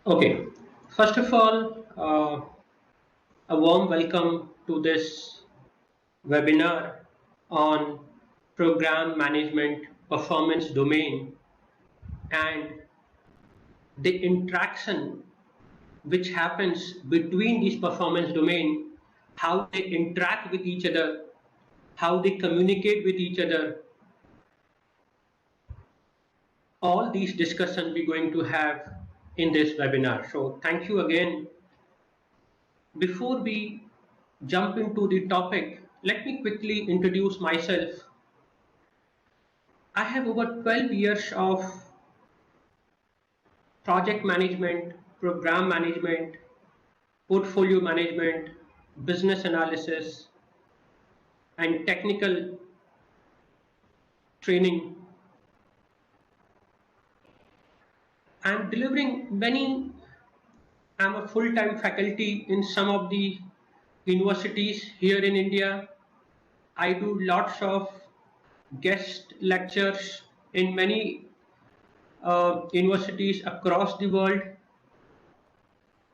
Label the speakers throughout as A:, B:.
A: Okay, first of all, a warm welcome to this webinar on program management performance domain and the interaction which happens between these performance domain, how they interact with each other, how they communicate with each other. All these discussions we're going to have in this webinar. So thank you again. Before we jump into the topic, let me quickly introduce myself. I have over 12 years of project management, program management, portfolio management, business analysis, and technical training. I'm a full-time faculty in some of the universities here in India. I do lots of guest lectures in many universities across the world.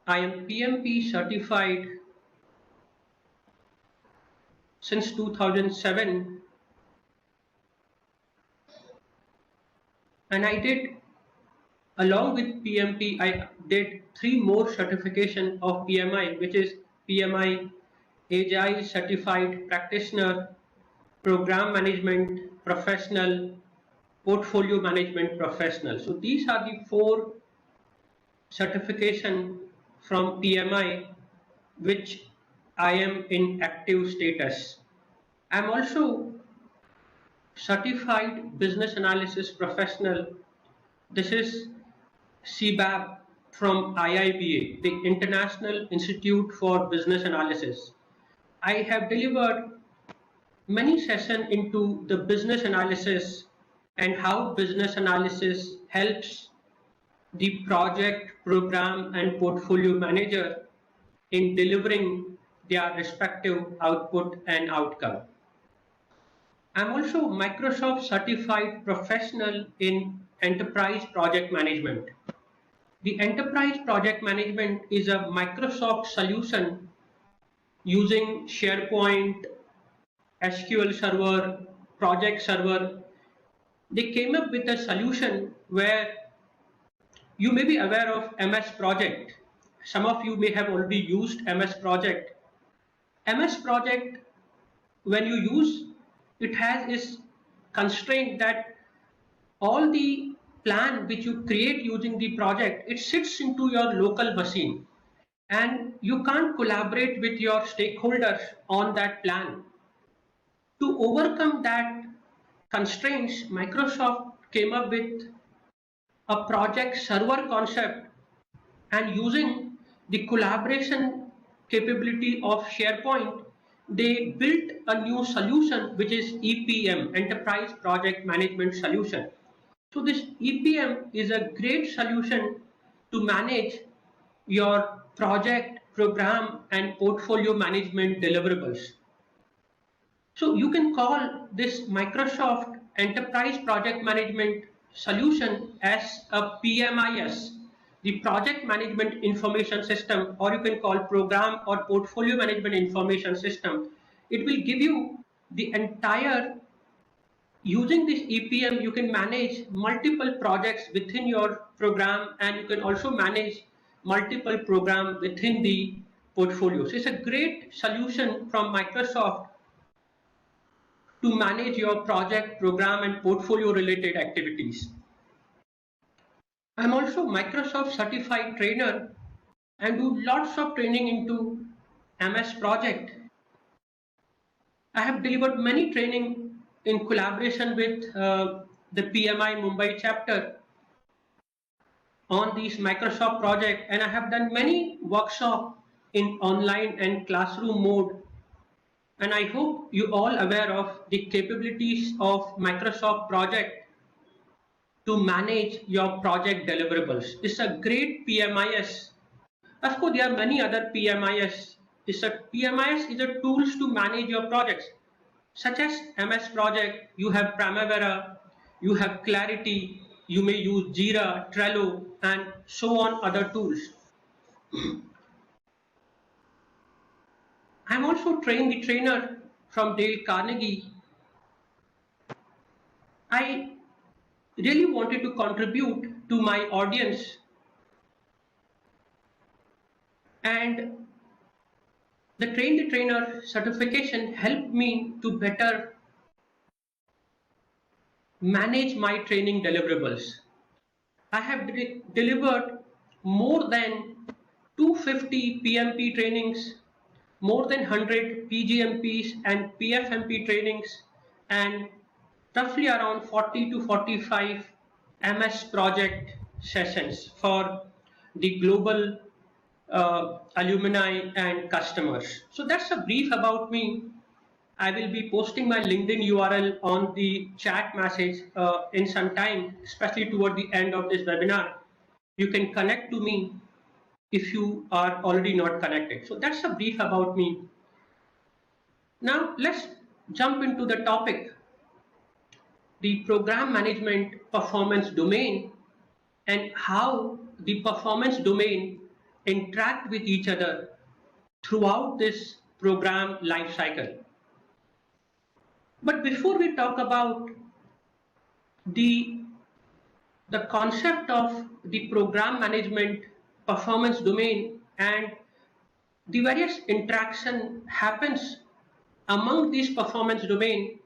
A: I am PMP certified since 2007, and along with PMP, I did 3 more certification of PMI, which is PMI Agile Certified Practitioner, Program Management Professional, Portfolio Management Professional. So these are the 4 certification from PMI which I am in active status. I'm also certified business analysis professional. This is CBAP from IIBA, the International Institute for Business Analysis. I have delivered many sessions into the business analysis and how business analysis helps the project, program, and portfolio manager in delivering their respective output and outcome. I'm also Microsoft certified professional in enterprise project management. The enterprise project management is a Microsoft solution using SharePoint, SQL Server, Project Server. They came up with a solution where you may be aware of MS Project. Some of you may have already used MS Project. MS Project, when you use, it has this constraint that all the plan which you create using the project, it sits into your local machine and you can't collaborate with your stakeholders on that plan. To overcome that constraints, Microsoft came up with a project server concept, and using the collaboration capability of SharePoint, they built a new solution which is EPM, Enterprise Project Management Solution. So this EPM is a great solution to manage your project, program, and portfolio management deliverables. So you can call this Microsoft Enterprise Project Management Solution as a PMIS, the Project Management Information System, or you can call Program or Portfolio Management Information System. It will give you the entire, using this EPM, you can manage multiple projects within your program, and you can also manage multiple programs within the portfolio. So it's a great solution from Microsoft to manage your project, program, and portfolio related activities. I'm also Microsoft certified trainer and do lots of training into MS Project. I have delivered many training in collaboration with the PMI Mumbai chapter on these Microsoft project, and I have done many workshops in online and classroom mode. And I hope you all aware of the capabilities of Microsoft project to manage your project deliverables. It's a great PMIS. Of course, there are many other PMIS. PMIS is a tools to manage your projects, such as MS Project. You have Primavera, you have Clarity, You may use Jira, Trello, and so on other tools. I'm also trained the trainer from Dale Carnegie. I really wanted to contribute to my audience, and the Train the Trainer certification helped me to better manage my training deliverables. I have delivered more than 250 PMP trainings, more than 100 Pgmps and PFMP trainings, and roughly around 40 to 45 MS project sessions for the global alumni and customers. So that's a brief about me. I will be posting my LinkedIn URL on the chat message in some time, especially toward the end of this webinar. You can connect to me if you are already not connected. So that's a brief about me. Now let's jump into the topic, the program management performance domain, and how the performance domain interact with each other throughout this program life cycle. But before we talk about the concept of the program management performance domain and the various interaction happens among these performance domain,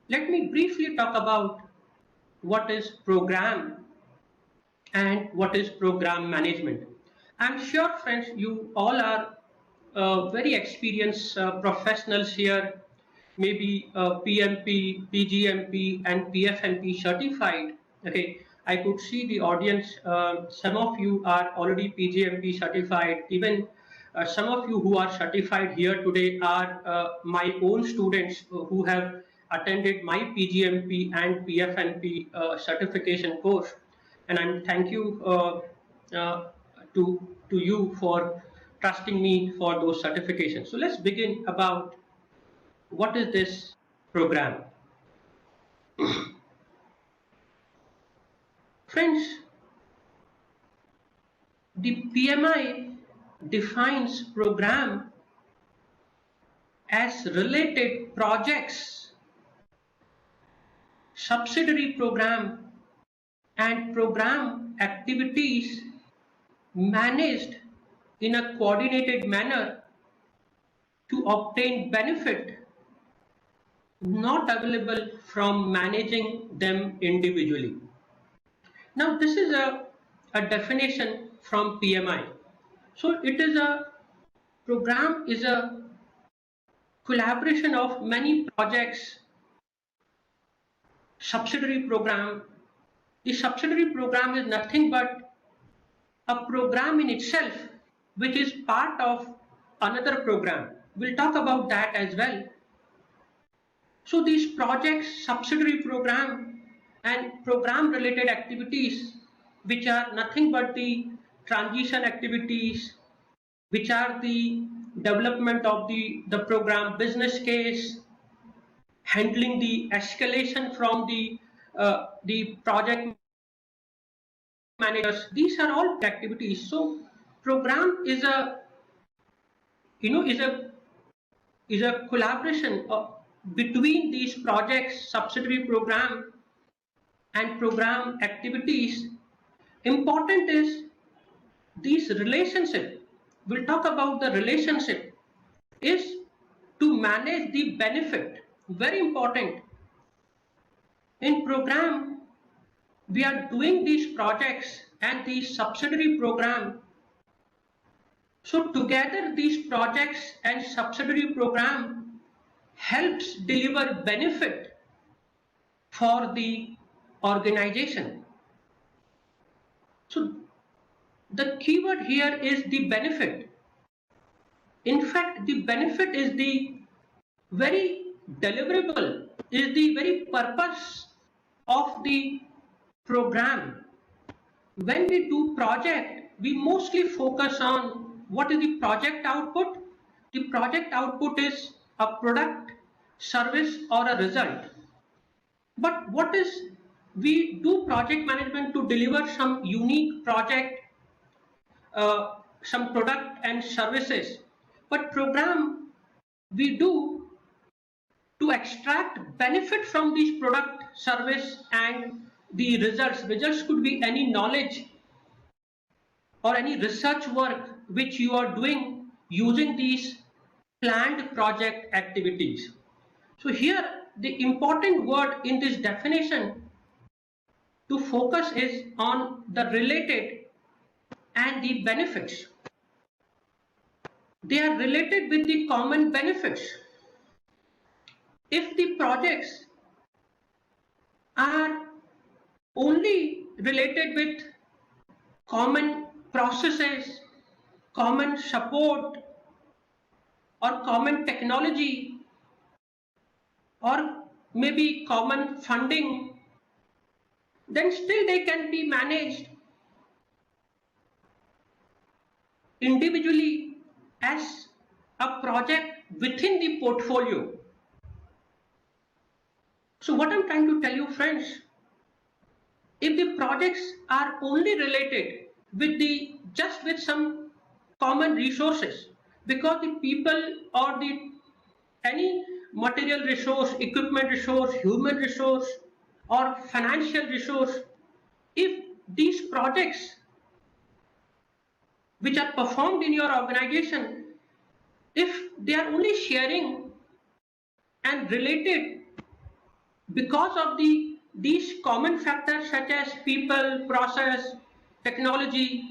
A: let me briefly talk about what is program and what is program management. I'm sure, friends, you all are very experienced professionals here, maybe PMP, PGMP, and PFNP certified. Okay, I could see the audience. Some of you are already PGMP certified. Even some of you who are certified here today are my own students who have attended my PGMP and PFNP certification course, and I'm thank you to you for trusting me for those certifications. So let's begin about what is this program. Friends, the PMI defines program as related projects, subsidiary program, and program activities managed in a coordinated manner to obtain benefit not available from managing them individually. Now this is a definition from PMI. So it is a program is a collaboration of many projects, subsidiary program. The subsidiary program is nothing but a program in itself which is part of another program. We'll talk about that as well. So these projects, subsidiary program, and program related activities, which are nothing but the transition activities, which are the development of the program business case, handling the escalation from the project managers. These are all activities. So program is a is a collaboration between these projects, subsidiary program, and program activities. Important is these relationship. We'll talk about the relationship is to manage the benefit. Very important. In program, we are doing these projects and the subsidiary program. So together these projects and subsidiary program helps deliver benefit for the organization. So the keyword here is the benefit. In fact, the benefit is the very deliverable, is the very purpose of the program. When we do project, we mostly focus on what is the project output. The project output is a product, service, or a result. But what is we do project management to deliver some unique project, some product and services, but program we do to extract benefit from these product, service, and the results. Results could be any knowledge or any research work which you are doing using these planned project activities. So here the important word in this definition to focus is on the related and the benefits. They are related with the common benefits. If the projects are only related with common processes, common support, or common technology, or maybe common funding, then still they can be managed individually as a project within the portfolio. So what I'm trying to tell you, friends, if the projects are only related with just with some common resources, because the people or any material resource, equipment resource, human resource, or financial resource, if these projects which are performed in your organization, if they are only sharing and related because of these common factors such as people, process, technology,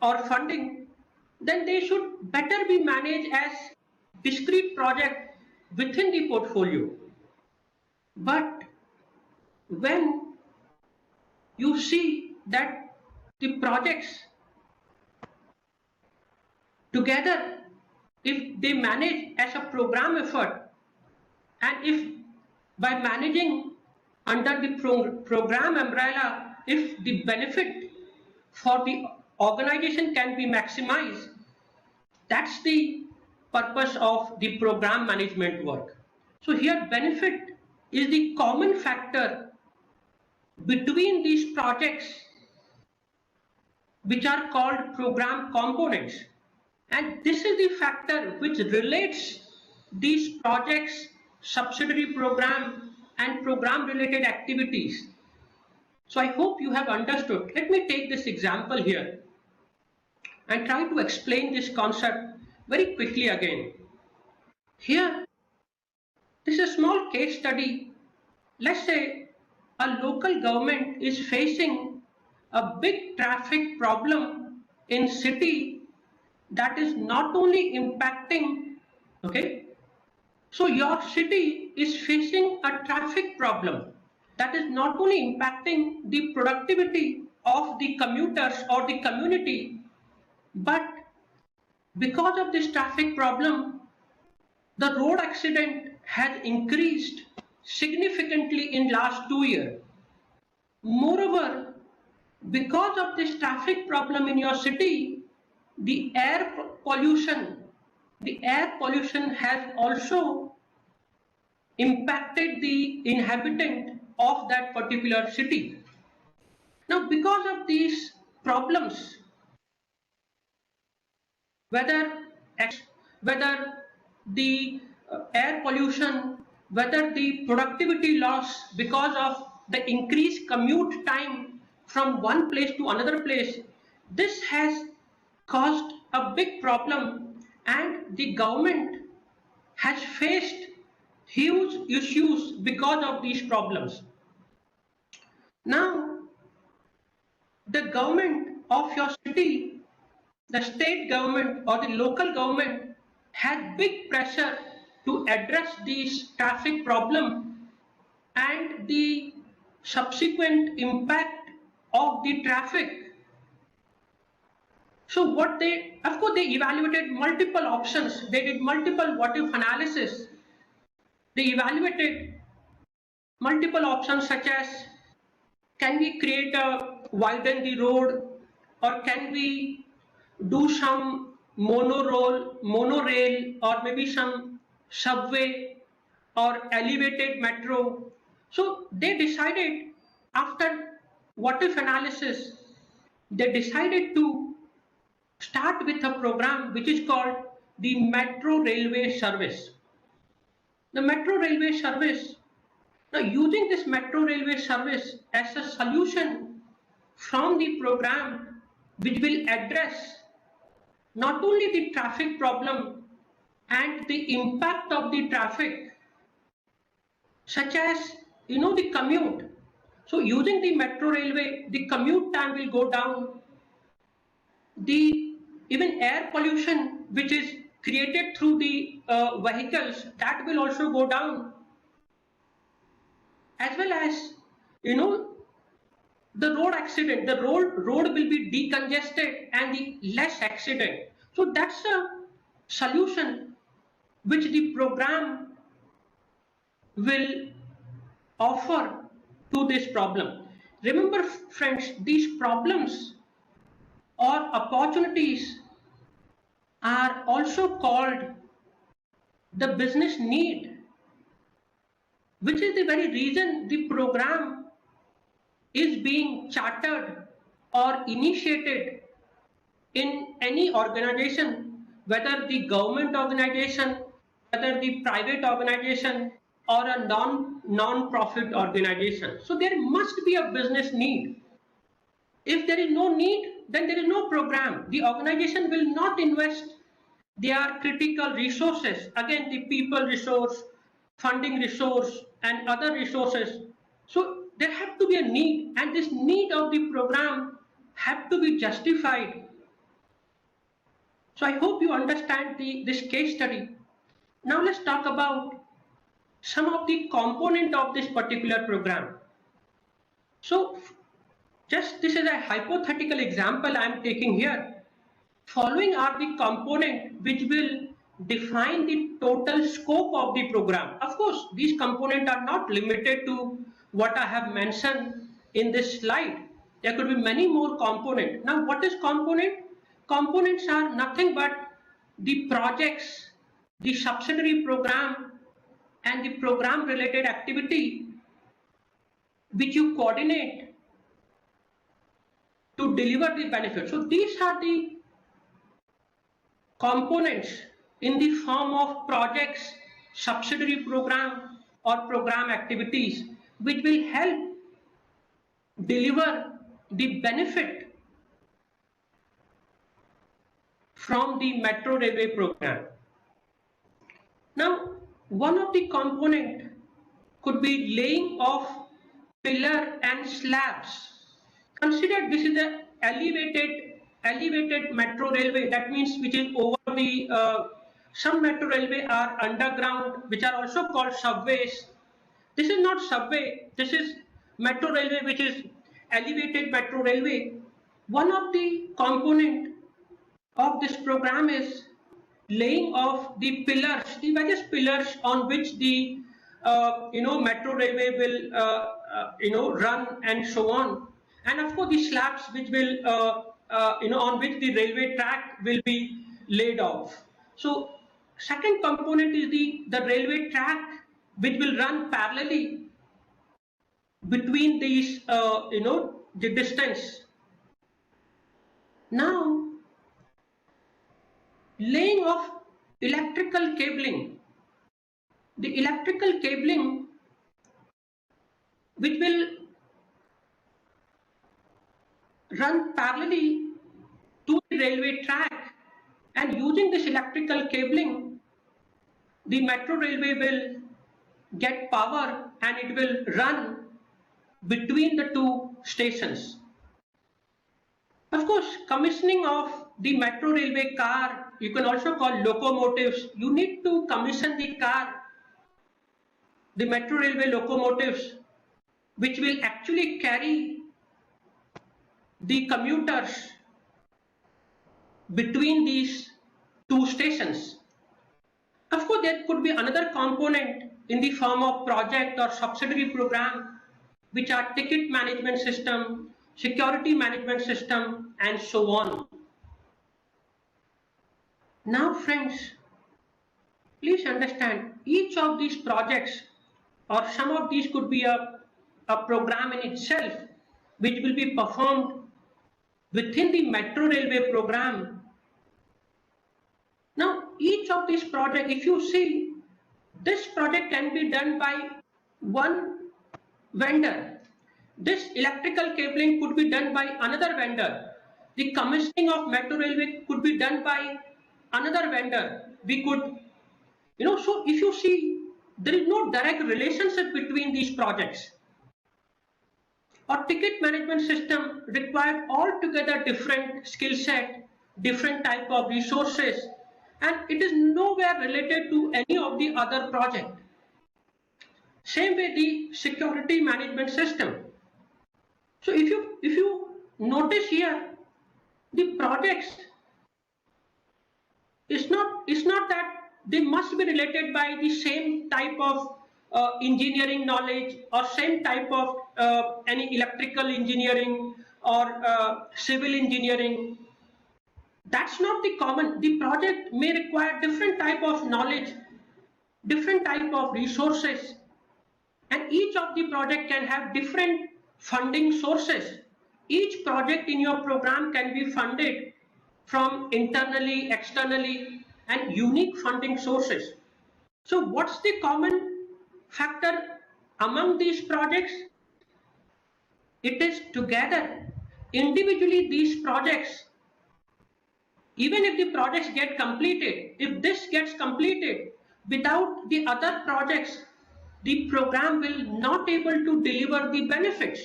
A: or funding, then they should better be managed as discrete project within the portfolio. But when you see that the projects together, if they manage as a program effort, and if by managing under the program umbrella, if the benefit for the organization can be maximized, that's the purpose of the program management work. So here benefit is the common factor between these projects which are called program components, and this is the factor which relates these projects, subsidiary program, and program related activities. So I hope you have understood. Let me take this example here and try to explain this concept very quickly again. Here, this is a small case study. Let's say a local government is facing a big traffic problem in city that is not only impacting, okay, so your city is facing a traffic problem that is not only impacting the productivity of the commuters or the community, but because of this traffic problem, the road accident has increased significantly in last 2 years. Moreover, because of this traffic problem in your city, the air pollution has also impacted the inhabitant of that particular city. Now, because of these problems, whether the air pollution, whether the productivity loss because of the increased commute time from one place to another place, this has caused a big problem, and the government has faced huge issues because of these problems. Now, the government of your city, the state government or the local government had big pressure to address these traffic problem and the subsequent impact of the traffic. So what of course they evaluated multiple options. They did multiple what if analysis. They evaluated multiple options such as, can we widen the road, or can we do some monorail, or maybe some subway or elevated metro. So they decided after what if analysis, they decided to start with a program which is called the Metro Railway Service. The Metro Railway Service, now using this Metro Railway Service as a solution from the program which will address not only the traffic problem and the impact of the traffic, such as the commute. So using the metro railway, the commute time will go down. The even air pollution which is created through the vehicles, that will also go down, as well as the road accident. The road will be decongested and the less accident. So that's a solution which the program will offer to this problem. Remember, friends, these problems or opportunities are also called the business need, which is the very reason the program is being chartered or initiated in any organization, whether the government organization, whether the private organization, or a non-profit organization. So there must be a business need. If there is no need, then there is no program. The organization will not invest their critical resources, again the people resource, funding resource, and other resources. So there have to be a need, and this need of the program have to be justified. So I hope you understand this case study. Now let's talk about some of the component of this particular program. So just this is a hypothetical example I am taking here. Following are the component which will define the total scope of the program. Of course, these components are not limited to what I have mentioned in this slide. There could be many more components. Now, what is component? Components are nothing but the projects, the subsidiary program, and the program related activity which you coordinate to deliver the benefit. So these are the components in the form of projects, subsidiary program, or program activities which will help deliver the benefit from the metro railway program. Now, one of the component could be laying of pillar and slabs. Consider this is the elevated metro railway. That means which is over the some metro railway are underground, which are also called subways. This is not subway. This is metro railway, which is elevated metro railway. One of the component of this program is laying of the pillars, the various pillars on which the metro railway will run and so on, and of course the slabs which will on which the railway track will be laid off. So second component is the railway track which will run parallelly between these the distance. Now, laying of electrical cabling. The electrical cabling which will run parallelly to the railway track, and using this electrical cabling, the metro railway will get power and it will run between the two stations. Of course, commissioning of the metro railway car, you can also call locomotives. You need to commission the car, the metro railway locomotives, which will actually carry the commuters between these two stations. Of course, there could be another component in the form of project or subsidiary program, which are ticket management system, security management system, and so on. Now, friends, please understand each of these projects, or some of these could be a a program in itself, which will be performed within the metro railway program. Now, each of these projects, if you see, this project can be done by one vendor. This electrical cabling could be done by another vendor. The commissioning of metro railway could be done by another vendor. We could, so if you see, there is no direct relationship between these projects. Our ticket management system required altogether different skill set, different type of resources, and it is nowhere related to any of the other project. Same way the security management system. So if you notice here, the projects it's not that they must be related by the same type of engineering knowledge or same type of any electrical engineering or civil engineering. That's not the common. The project may require different type of knowledge, different type of resources, and each of the project can have different funding sources. Each project in your program can be funded from internally, externally, and unique funding sources. So what's the common factor among these projects? It is together. Individually, these projects, even if the projects get completed, if this gets completed without the other projects, the program will not able to deliver the benefits.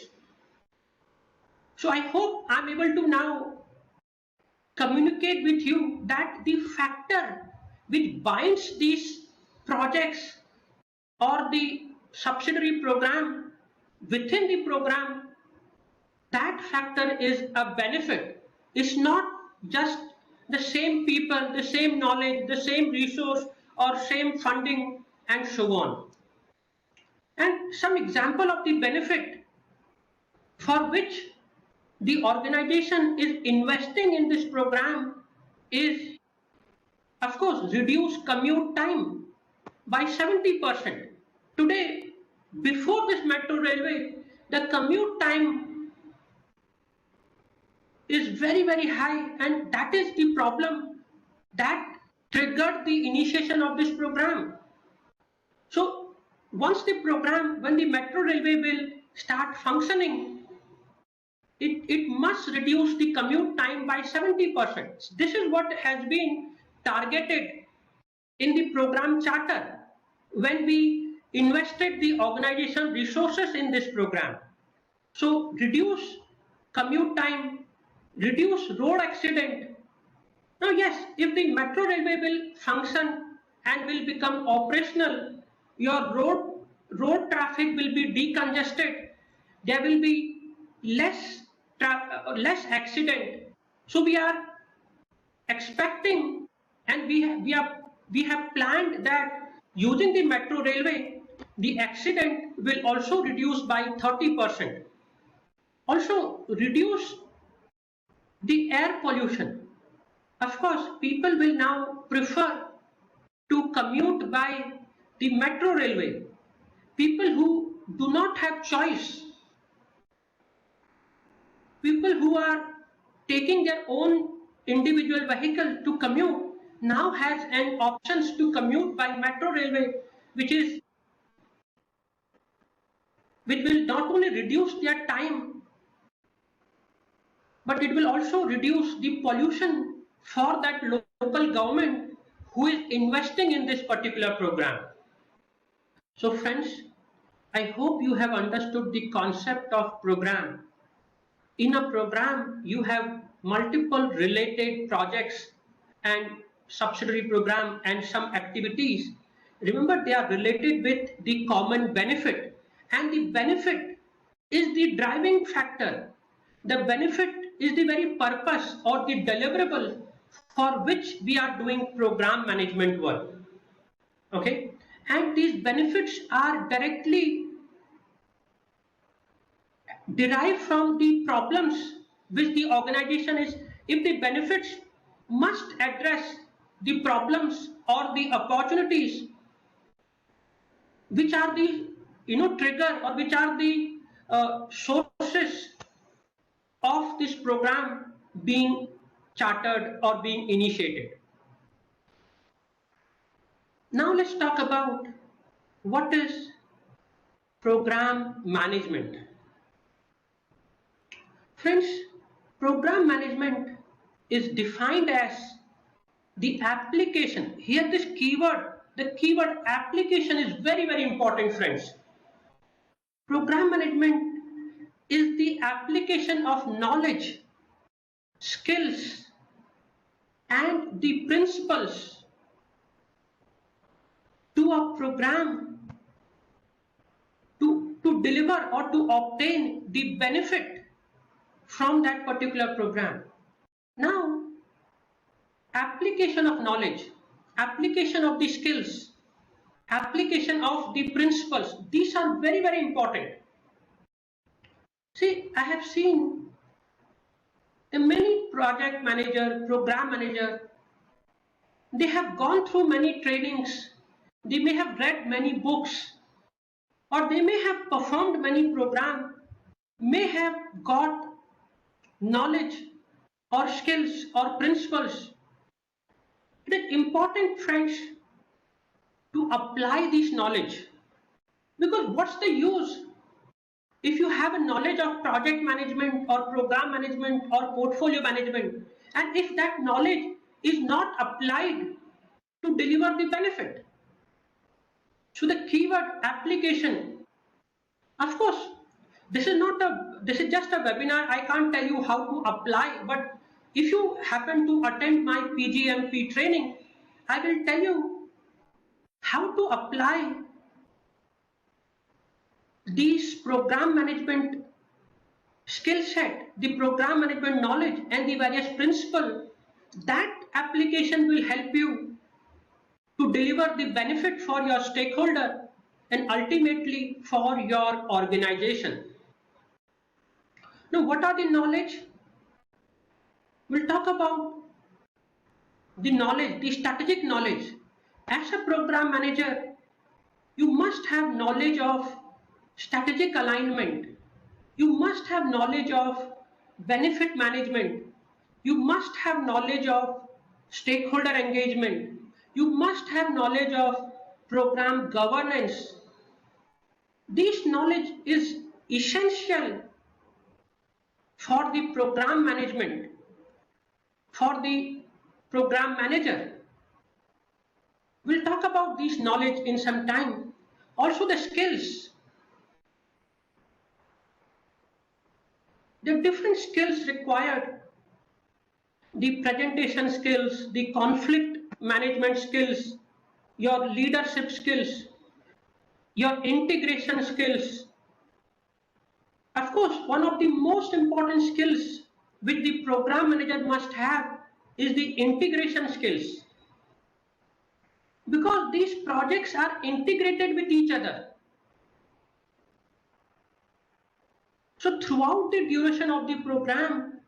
A: So I hope I'm able to now communicate with you that the factor which binds these projects or the subsidiary program within the program, that factor is a benefit. It's not just the same people, the same knowledge, the same resource or same funding and so on. And some example of the benefit for which the organization is investing in this program is, of course, reduce commute time by 70%. Today, before this metro railway, the commute time is very, very high, and that is the problem that triggered the initiation of this program. So once the program, when the metro railway will start functioning, it must reduce the commute time by 70%. This is what has been targeted in the program charter when we invested the organization resources in this program. So reduce commute time, reduce road accident. Now yes, if the metro railway will function and will become operational, your road traffic will be decongested. There will be less accident. So we are expecting, and we have planned that using the metro railway, the accident will also reduce by 30%. Also reduce the air pollution. Of course, people will now prefer to commute by the metro railway. People who do not have choice, people who are taking their own individual vehicle to commute, now has an options to commute by metro railway, which will not only reduce their time, but it will also reduce the pollution for that local government who is investing in this particular program. So friends, I hope you have understood the concept of program. In a program, you have multiple related projects and subsidiary program and some activities. Remember, they are related with the common benefit, and the benefit is the driving factor. The benefit is the very purpose or the deliverable for which we are doing program management work. Okay, and these benefits are directly derived from the problems which the organization is. If the benefits must address the problems or the opportunities which are the trigger, or which are the sources of this program being chartered or being initiated. Now let's talk about what is program management. Friends, program management is defined as the application. Here this keyword, the keyword application is very, very important, friends. Program management is the application of knowledge, skills, and the principles to a program to deliver or to obtain the benefit from that particular program. Now, application of knowledge, application of the skills, application of the principles, these are very, very important. See, I have seen the many project manager, program manager, they have gone through many trainings, they may have read many books, or they may have performed many programs, may have got knowledge or skills or principles. It is important, friends, to apply this knowledge, because what's the use if you have a knowledge of project management or program management or portfolio management, and if that knowledge is not applied to deliver the benefit. So the keyword application, of course, this is just a webinar. I can't tell you how to apply, but if you happen to attend my Pgmp training, I will tell you how to apply these program management skill set, the program management knowledge, and the various principles. That application will help you to deliver the benefit for your stakeholder and ultimately for your organization. Now, what are the knowledge? We'll talk about the knowledge, the strategic knowledge. As a program manager, you must have knowledge of strategic alignment. You must have knowledge of benefit management. You must have knowledge of stakeholder engagement. You must have knowledge of program governance. This knowledge is essential for the program management, for the program manager. We'll talk about this knowledge in some time. Also the skills. There are different skills required. The presentation skills, the conflict management skills, your leadership skills, your integration skills. Of course, one of the most important skills which the program manager must have is the integration skills, because these projects are integrated with each other. So throughout the duration of the program,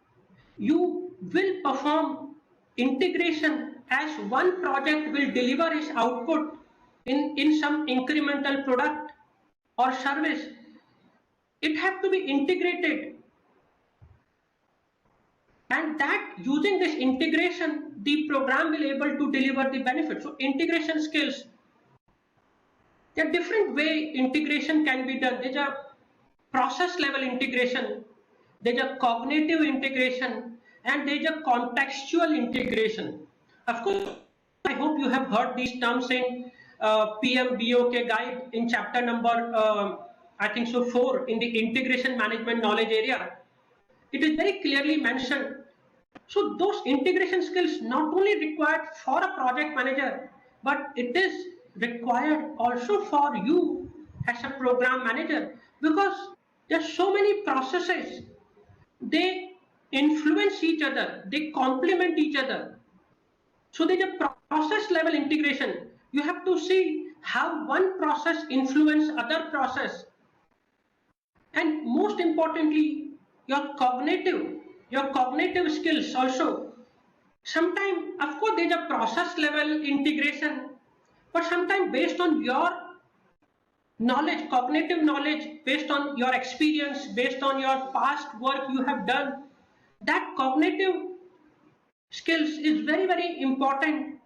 A: you will perform integration as one project will deliver its output in some incremental product or service. It has to be integrated, and that using this integration, the program will able to deliver the benefit. So integration skills, there are different way integration can be done. There's a process level integration, there's a cognitive integration, and there's a contextual integration. Of course, I hope you have heard these terms in PMBOK guide in chapter number I think so 4 in the integration management knowledge area. It is very clearly mentioned. So those integration skills not only required for a project manager, but it is required also for you as a program manager, because there are so many processes, they influence each other, they complement each other. So there's a process level integration. You have to see how one process influences other process. And most importantly, your cognitive skills also. Sometimes, of course, there's a process level integration, but sometimes based on your knowledge, cognitive knowledge based on your experience, based on your past work you have done. That cognitive skills is very, very important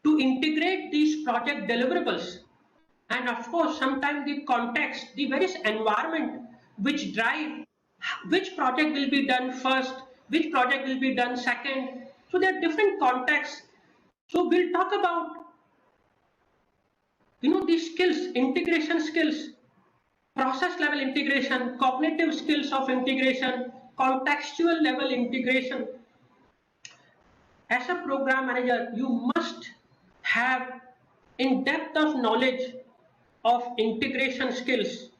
A: to integrate these project deliverables. And of course, sometimes the context, the various environment which drive which project will be done first, which project will be done second. So there are different contexts. So we'll talk about, these skills, integration skills, process level integration, cognitive skills of integration, contextual level integration. As a program manager, you must have in-depth of knowledge of integration skills.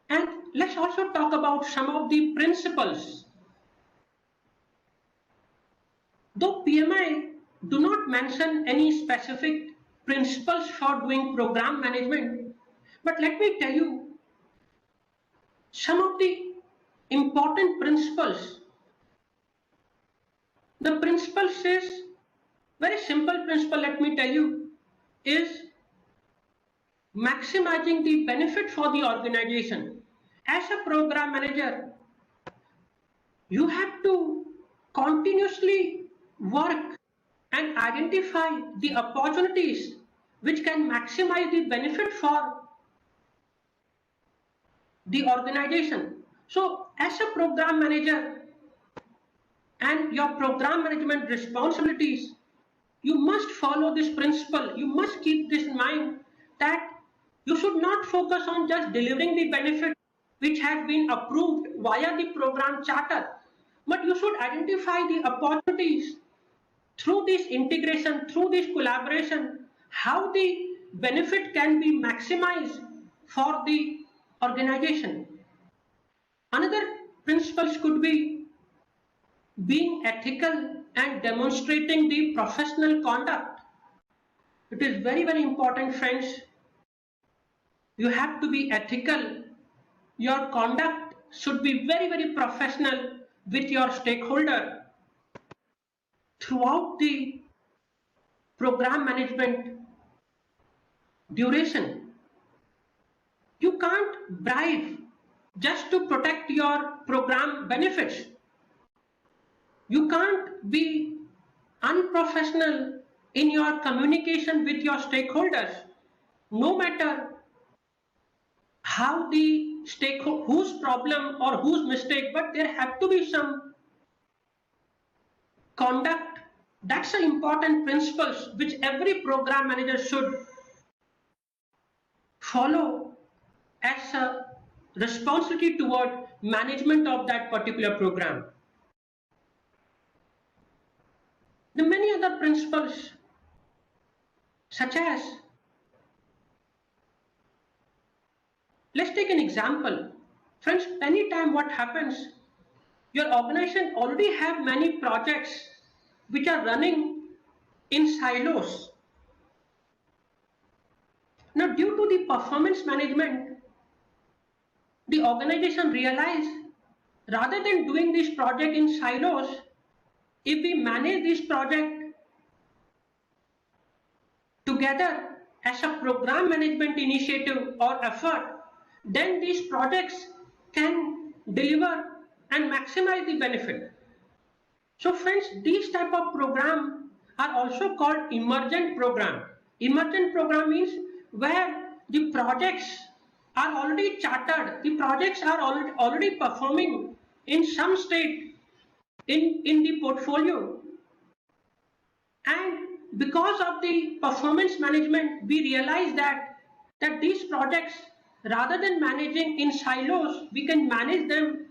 A: And let's also talk about some of the principles. Though PMI do not mention any specific principles for doing program management, but let me tell you some of the important principles. The principle says, very simple principle, let me tell you, is maximizing the benefit for the organization. As a program manager, you have to continuously work and identify the opportunities which can maximize the benefit for the organization. So as a program manager and your program management responsibilities, you must follow this principle. You must keep this in mind that you should not focus on just delivering the benefit which has been approved via the program charter, but you should identify the opportunities through this integration, through this collaboration, how the benefit can be maximized for the organization. Another principles could be being ethical and demonstrating the professional conduct. It is very, very important, friends. You have to be ethical. Your conduct should be very, very professional with your stakeholder throughout the program management duration. You can't bribe just to protect your program benefits. You can't be unprofessional in your communication with your stakeholders, no matter how the stakeholder, whose problem or whose mistake, but there have to be some conduct. That's an important principles which every program manager should follow as a responsibility toward management of that particular program. The many other principles, such as, let's take an example. Friends, anytime what happens, your organization already have many projects which are running in silos. Now, due to the performance management, the organization realized rather than doing this project in silos, if we manage this project together as a program management initiative or effort, then these projects can deliver and maximize the benefit. So friends, these type of program are also called emergent program. Emergent program means where the projects are already chartered, the projects are already performing in some state in the portfolio, and because of the performance management we realize that these projects, rather than managing in silos, we can manage them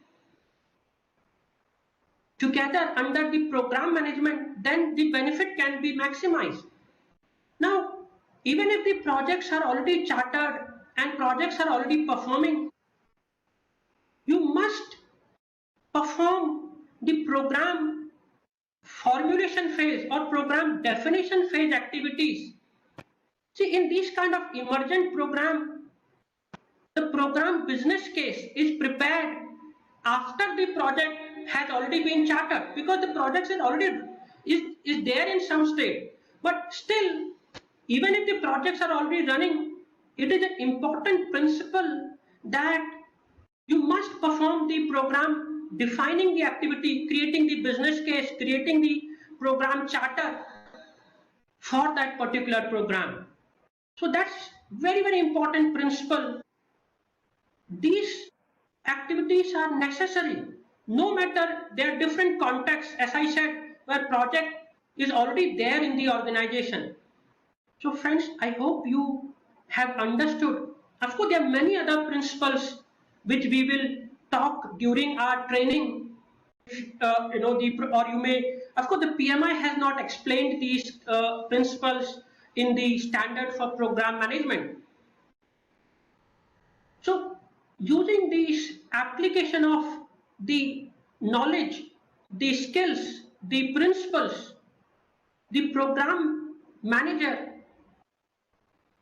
A: together under the program management, then the benefit can be maximized. Now, even if the projects are already chartered and projects are already performing, you must perform the program formulation phase or program definition phase activities. See, in this kind of emergent program, the program business case is prepared after the project has already been chartered, because the project is already is there in some state. But still, even if the projects are already running, it is an important principle that you must perform the program, defining the activity, creating the business case, creating the program charter for that particular program. So that's very, very important principle. These activities are necessary, no matter their different contexts, as I said, where project is already there in the organization. So friends, I hope you have understood. Of course, there are many other principles which we will talk during our training. Or you may, of course, the PMI has not explained these principles in the standard for program management. So using these application of the knowledge, the skills, the principles, the program manager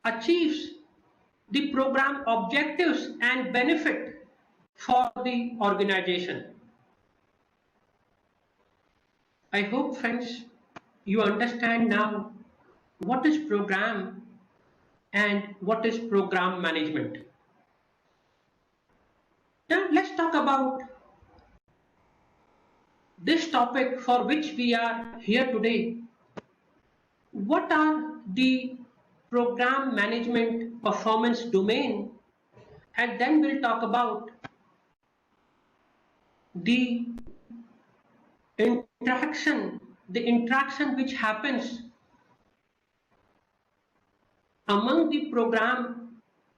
A: achieves the program objectives and benefit for the organization. I hope, friends, you understand now what is program and what is program management. Now let's talk about this topic for which we are here today. What are the program management performance domain? And then we'll talk about the interaction which happens among the program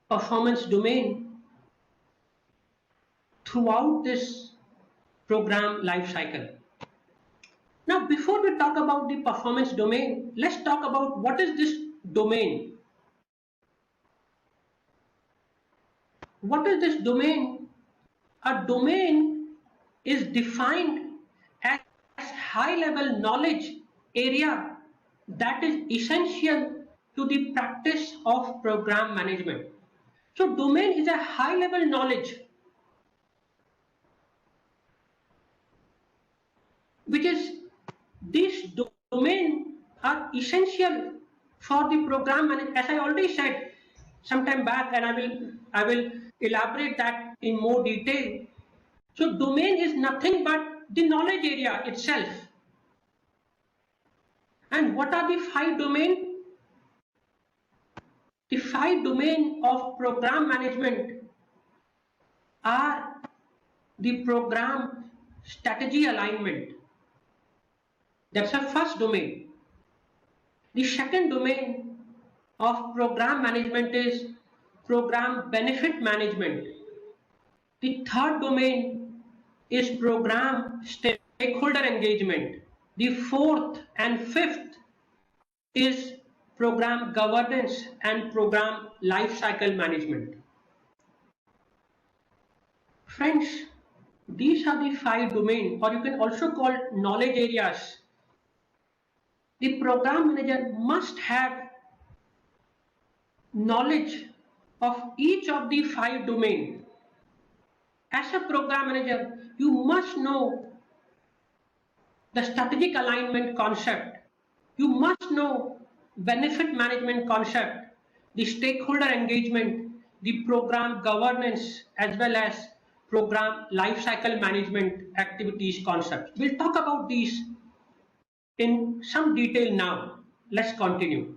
A: performance domain throughout this program life cycle. Now, before we talk about the performance domain, let's talk about what is this domain. What is this domain? A domain is defined as high-level knowledge area that is essential to the practice of program management. So domain is a high-level knowledge which is these domain are essential for the program management. As I already said some time back, and I will elaborate that in more detail. So domain is nothing but the knowledge area itself. And what are the 5 domains? The 5 domains of program management are the program strategy alignment. That's the first domain. The second domain of program management is program benefit management. The third domain is program stakeholder engagement. The fourth and fifth is program governance and program lifecycle management. Friends, these are the 5 domains, or you can also call knowledge areas. The program manager must have knowledge of each of the 5 domains. As a program manager, you must know the strategic alignment concept. You must know benefit management concept, the stakeholder engagement, the program governance, as well as program lifecycle management activities concepts. We'll talk about these in some detail now. Let's continue.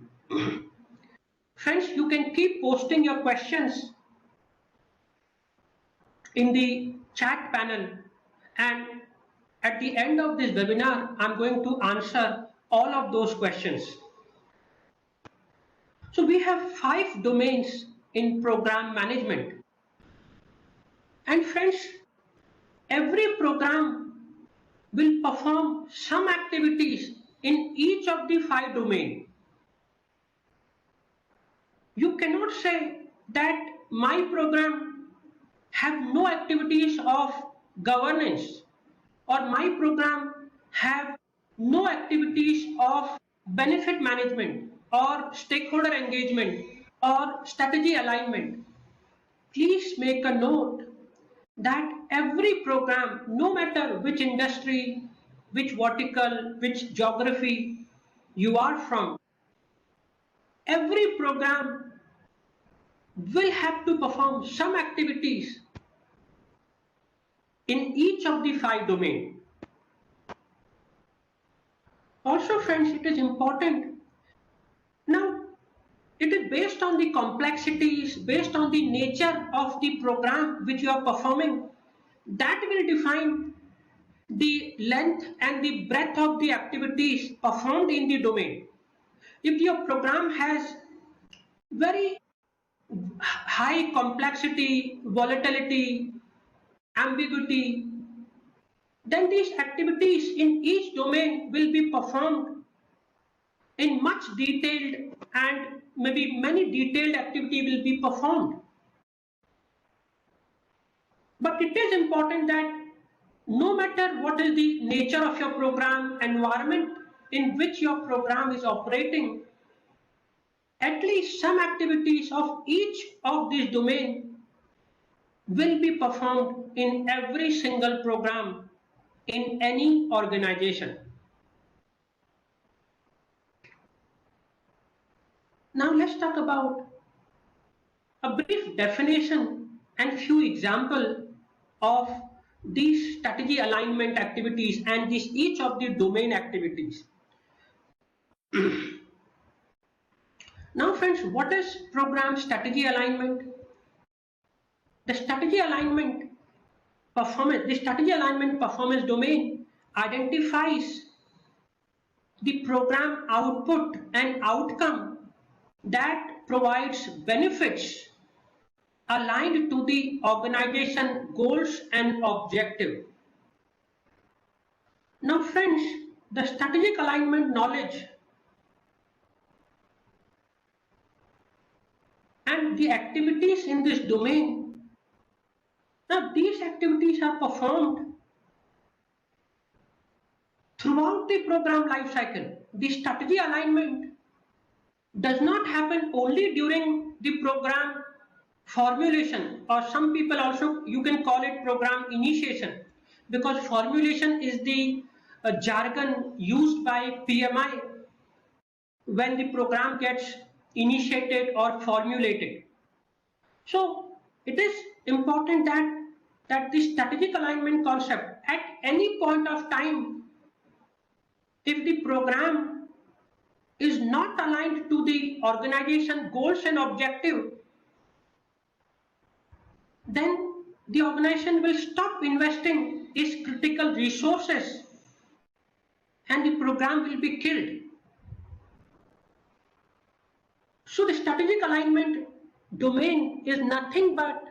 A: Friends, you can keep posting your questions in the chat panel, and at the end of this webinar, I'm going to answer all of those questions. So we have 5 domains in program management. And friends, every program will perform some activities in each of the 5 domains. You cannot say that my program have no activities of governance, or my program have no activities of benefit management or stakeholder engagement or strategy alignment. Please make a note that every program, no matter which industry, which vertical, which geography you are from, every program will have to perform some activities in each of the 5 domains. Also, friends, it is important. Now, it is based on the complexities, based on the nature of the program which you are performing, that will define the length and the breadth of the activities performed in the domain. If your program has very high complexity, volatility, ambiguity, then these activities in each domain will be performed in much detailed, and maybe many detailed activity will be performed. But it is important that no matter what is the nature of your program, environment in which your program is operating, at least some activities of each of these domains will be performed in every single program in any organization. Now let's talk about a brief definition and few examples of these strategy alignment activities and each of the domain activities. Now friends, what is program strategy alignment? The strategy alignment performance domain identifies the program output and outcome that provides benefits aligned to the organization goals and objective. Now friends, the strategic alignment knowledge and the activities in this domain, now these activities are performed throughout the program life cycle. The strategy alignment does not happen only during the program formulation, or some people also, you can call it program initiation, because formulation is the jargon used by PMI when the program gets initiated or formulated. So it is important that the strategic alignment concept, at any point of time, if the program is not aligned to the organization goals and objective, then the organization will stop investing its critical resources and the program will be killed. So the strategic alignment domain is nothing but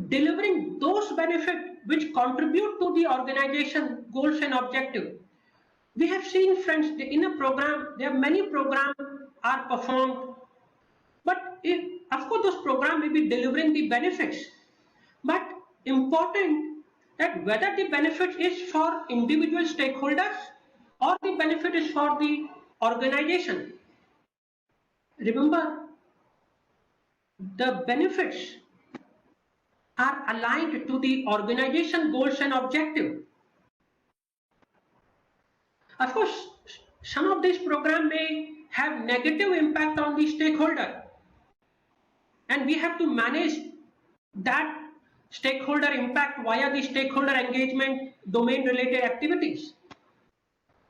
A: delivering those benefits which contribute to the organization goals and objective. We have seen, friends, in a program, there are many programs are performed, but of course those programs may be delivering the benefits, but important that whether the benefit is for individual stakeholders or the benefit is for the organization. Remember, the benefits are aligned to the organization goals and objective. Of course, some of these programs may have negative impact on the stakeholder, and we have to manage that stakeholder impact via the stakeholder engagement domain related activities.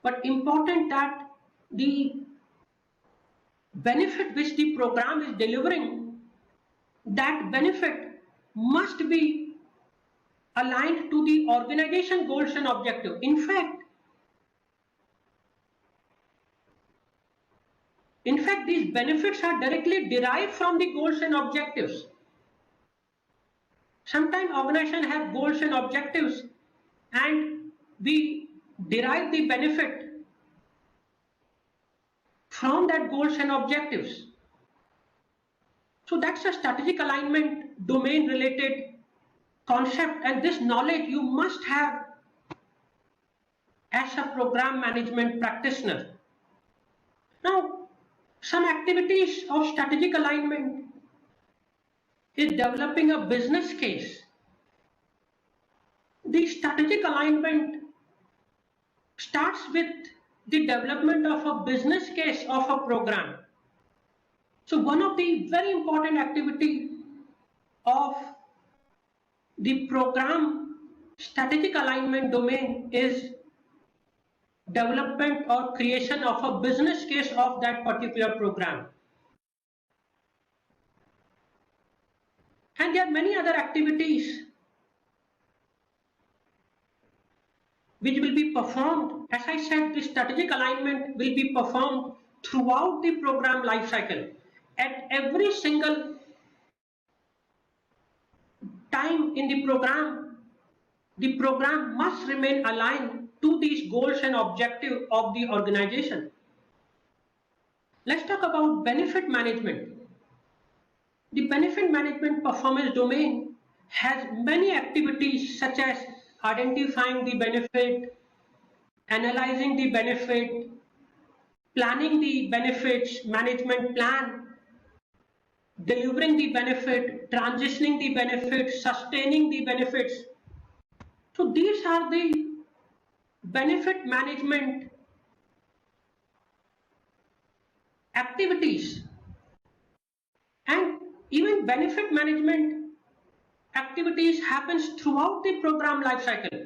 A: But important that the benefit which the program is delivering, that benefit must be aligned to the organization goals and objective. In fact, these benefits are directly derived from the goals and objectives. Sometimes organizations have goals and objectives and we derive the benefit from that goals and objectives. So that's a strategic alignment domain related concept, and this knowledge you must have as a program management practitioner. Now, some activities of strategic alignment is developing a business case. The strategic alignment starts with the development of a business case of a program. So one of the very important activity of the program strategic alignment domain is development or creation of a business case of that particular program. And there are many other activities which will be performed. As I said, the strategic alignment will be performed throughout the program life cycle. At every single time in the program must remain aligned to these goals and objectives of the organization. Let's talk about benefit management. The benefit management performance domain has many activities such as identifying the benefit, analyzing the benefit, planning the benefits management plan, delivering the benefit, transitioning the benefits, sustaining the benefits. So these are the benefit management activities, and even benefit management activities happens throughout the program life cycle.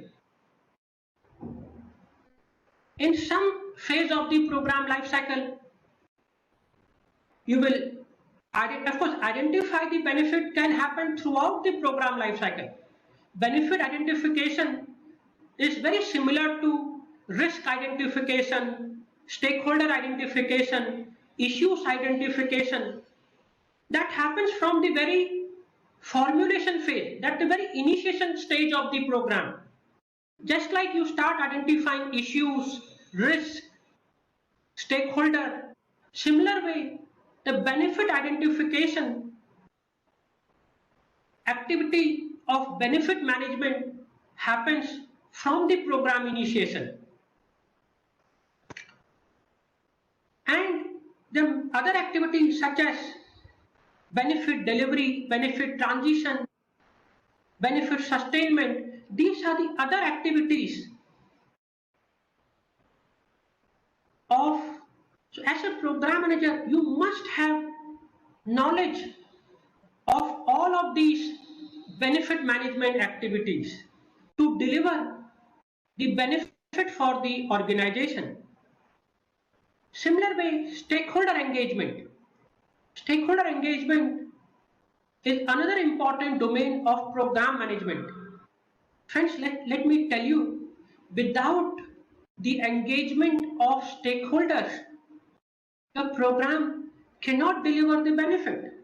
A: In some phase of the program life cycle, you will, of course, identify the benefit can happen throughout the program life cycle. Benefit identification is very similar to risk identification, stakeholder identification, issues identification. That happens from the very formulation phase, that's the very initiation stage of the program. Just like you start identifying issues, risk, stakeholder, similar way, the benefit identification activity of benefit management happens from the program initiation. And the other activities such as benefit delivery, benefit transition, benefit sustainment, these are the other activities of, so as a program manager, you must have knowledge of all of these benefit management activities to deliver the benefit for the organization. Similar way, stakeholder engagement. Stakeholder engagement is another important domain of program management. Friends, let me tell you, without the engagement of stakeholders, the program cannot deliver the benefit.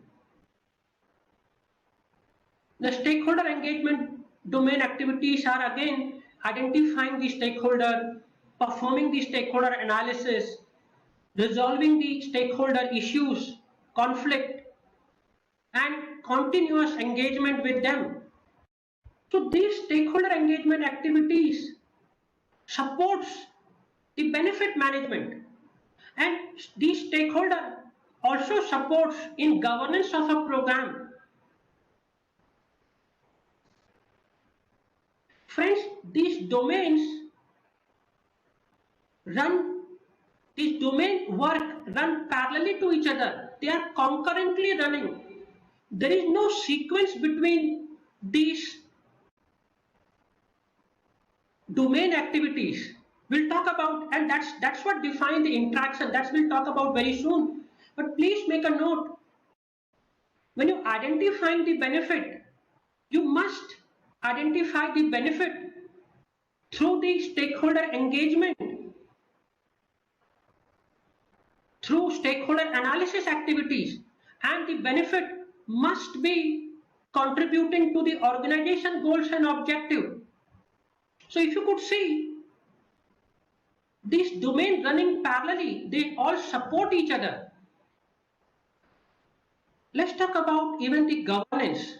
A: The stakeholder engagement domain activities are again identifying the stakeholder, performing the stakeholder analysis, resolving the stakeholder issues, conflict, and continuous engagement with them. So these stakeholder engagement activities supports the benefit management, and these stakeholder also supports in governance of a program. Friends, these domain work run parallelly to each other. They are concurrently running. There is no sequence between these domain activities. We'll talk about, and that's what defines the interaction. That we'll talk about very soon. But please make a note. When you identify the benefit, you must identify the benefit through the stakeholder engagement, through stakeholder analysis activities, and the benefit must be contributing to the organization goals and objective. So if you could see, these domains running parallelly, they all support each other. Let's talk about even the governance.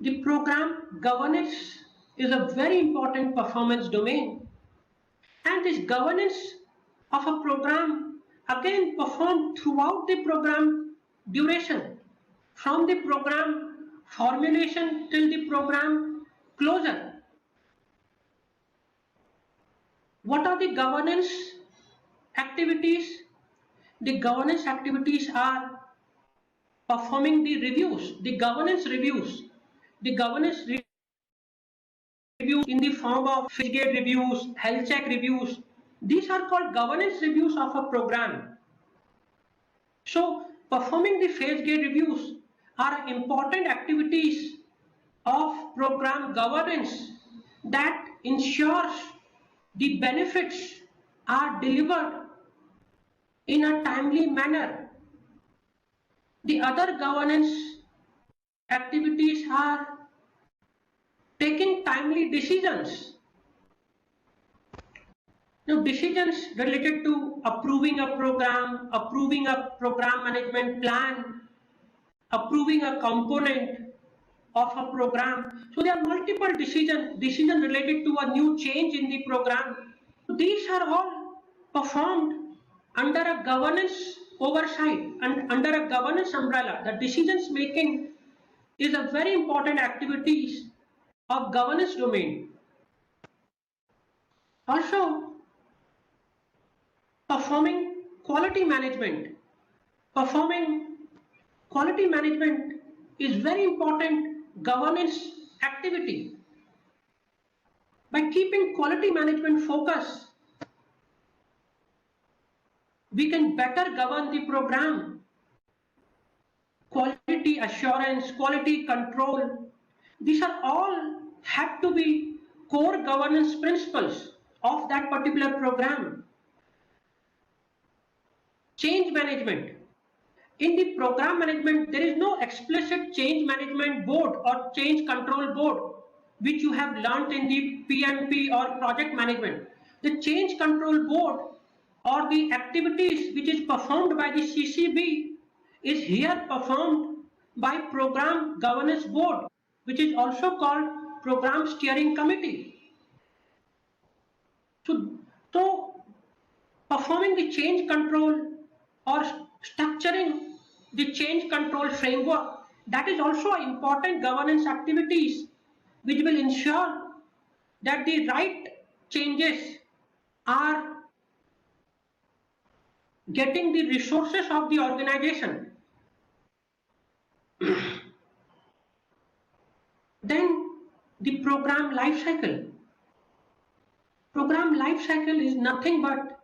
A: The program governance is a very important performance domain, and this governance of a program again performed throughout the program duration, from the program formulation till the program closure. What are the governance activities? the governance activities are performing the reviews, the governance reviews, the governance reviews in the form of phase gate reviews, health check reviews. These are called governance reviews of a program. So performing the phase gate reviews are important activities of program governance that ensures the benefits are delivered in a timely manner. The other governance activities are taking timely decisions. Now, decisions related to approving a program management plan, approving a component of a program. So there are multiple decisions related to a new change in the program. So these are all performed under a governance oversight and under a governance umbrella. The decisions making is a very important activities of governance domain. Also, performing quality management. Performing quality management is very important governance activity. By keeping quality management focus, we can better govern the program. Quality assurance, quality control, these are all have to be core governance principles of that particular program. Change management. In the program management, there is no explicit change management board or change control board, which you have learnt in the Pgmp or project management. The change control board or the activities which is performed by the CCB is here performed by program governance board, which is also called program steering committee. So performing the change control or structuring the change control framework, that is also important governance activities which will ensure that the right changes are getting the resources of the organization. Then the program life cycle. Program life cycle is nothing but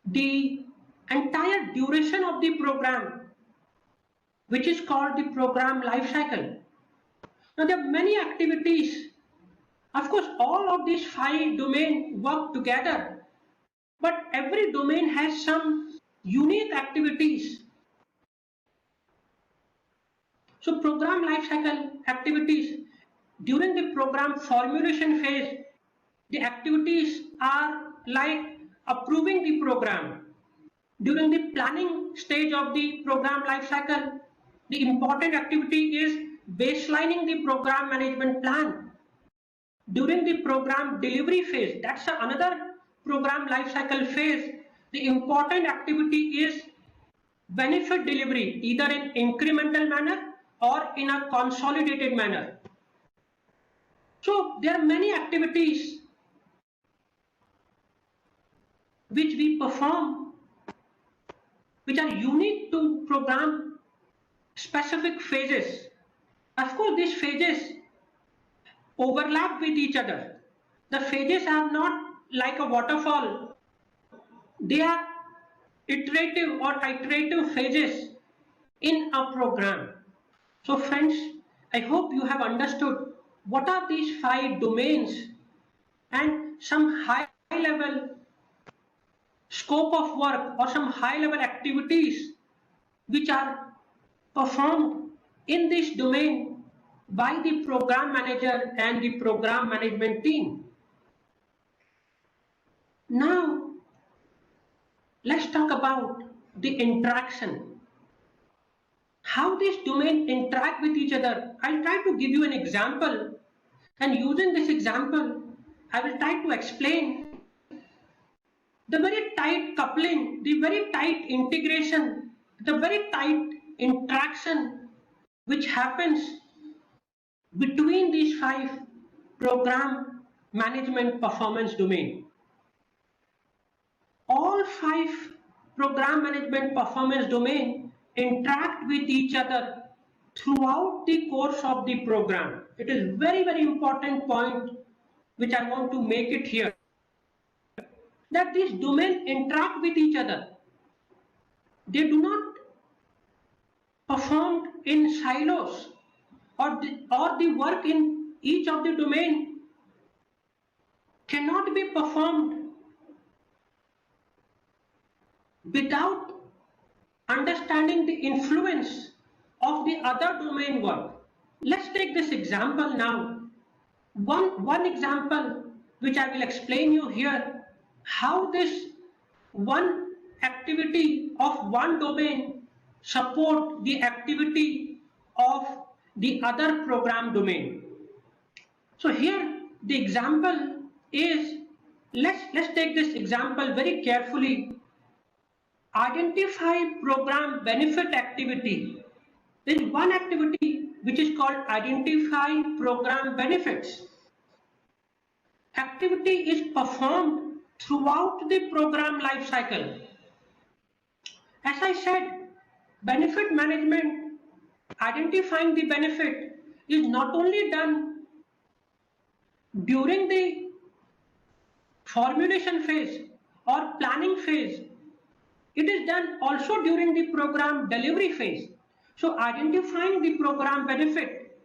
A: the entire duration of the program, which is called the program life cycle. Now there are many activities. Of course, all of these 5 domains work together, but every domain has some unique activities. So program lifecycle activities during the program formulation phase, the activities are like approving the program. During the planning stage of the program lifecycle, the important activity is baselining the program management plan. During the program delivery phase, that's another program lifecycle phase, the important activity is benefit delivery, either in incremental manner or in a consolidated manner. So there are many activities which we perform which are unique to program specific phases. Of course, these phases overlap with each other. The phases are not like a waterfall. They are iterative or iterative phases in a program. So friends, I hope you have understood what are these 5 domains and some high level scope of work or some high level activities which are performed in this domain by the program manager and the program management team. Now, let's talk about the interaction. How these domains interact with each other. I'll try to give you an example, and using this example, I will try to explain the very tight coupling, the very tight integration, the very tight interaction which happens between these 5 program management performance domain. All 5 program management performance domain interact with each other throughout the course of the program. It is very, very important point which I want to make it here, that these domains interact with each other. They do not perform in silos, or the work in each of the domain cannot be performed without understanding the influence of the other domain work. Let's take this example now. One example which I will explain you here, how this one activity of one domain support the activity of the other program domain. So here the example is, let's take this example very carefully. Identify program benefit activity. There is one activity which is called identify program benefits. Activity is performed throughout the program life cycle. As I said, benefit management, identifying the benefit, is not only done during the formulation phase or planning phase, it is done also during the program delivery phase. So identifying the program benefit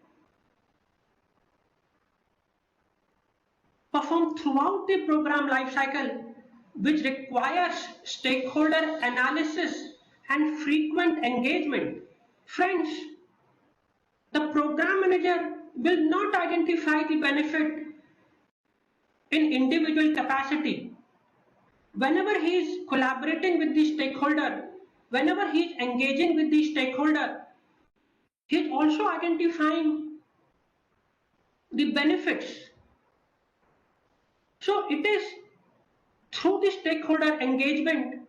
A: performed throughout the program life cycle, which requires stakeholder analysis and frequent engagement. Friends, the program manager will not identify the benefit in individual capacity. Whenever he is collaborating with the stakeholder, whenever he is engaging with the stakeholder, he is also identifying the benefits. So it is through the stakeholder engagement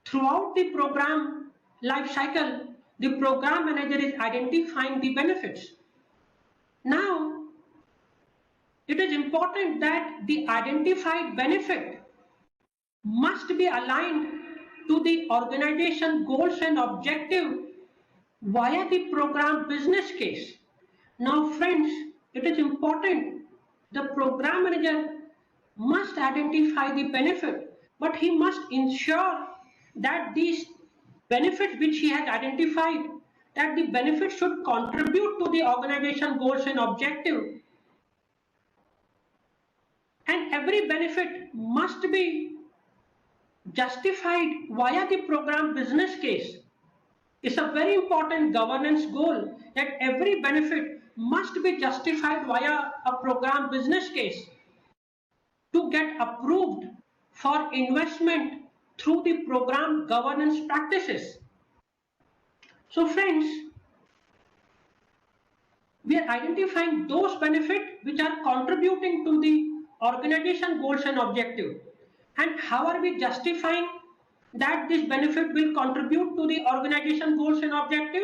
A: throughout the program life cycle, the program manager is identifying the benefits. Now, it is important that the identified benefit must be aligned to the organization goals and objective via the program business case. Now friends, it is important the program manager must identify the benefit, but he must ensure that these benefits which he has identified, that the benefits should contribute to the organization goals and objective. And every benefit must be justified via the program business case. It's a very important governance goal that every benefit must be justified via a program business case to get approved for investment through the program governance practices. So friends, we are identifying those benefits which are contributing to the organization goals and objective. And how are we justifying that this benefit will contribute to the organization goals and objective?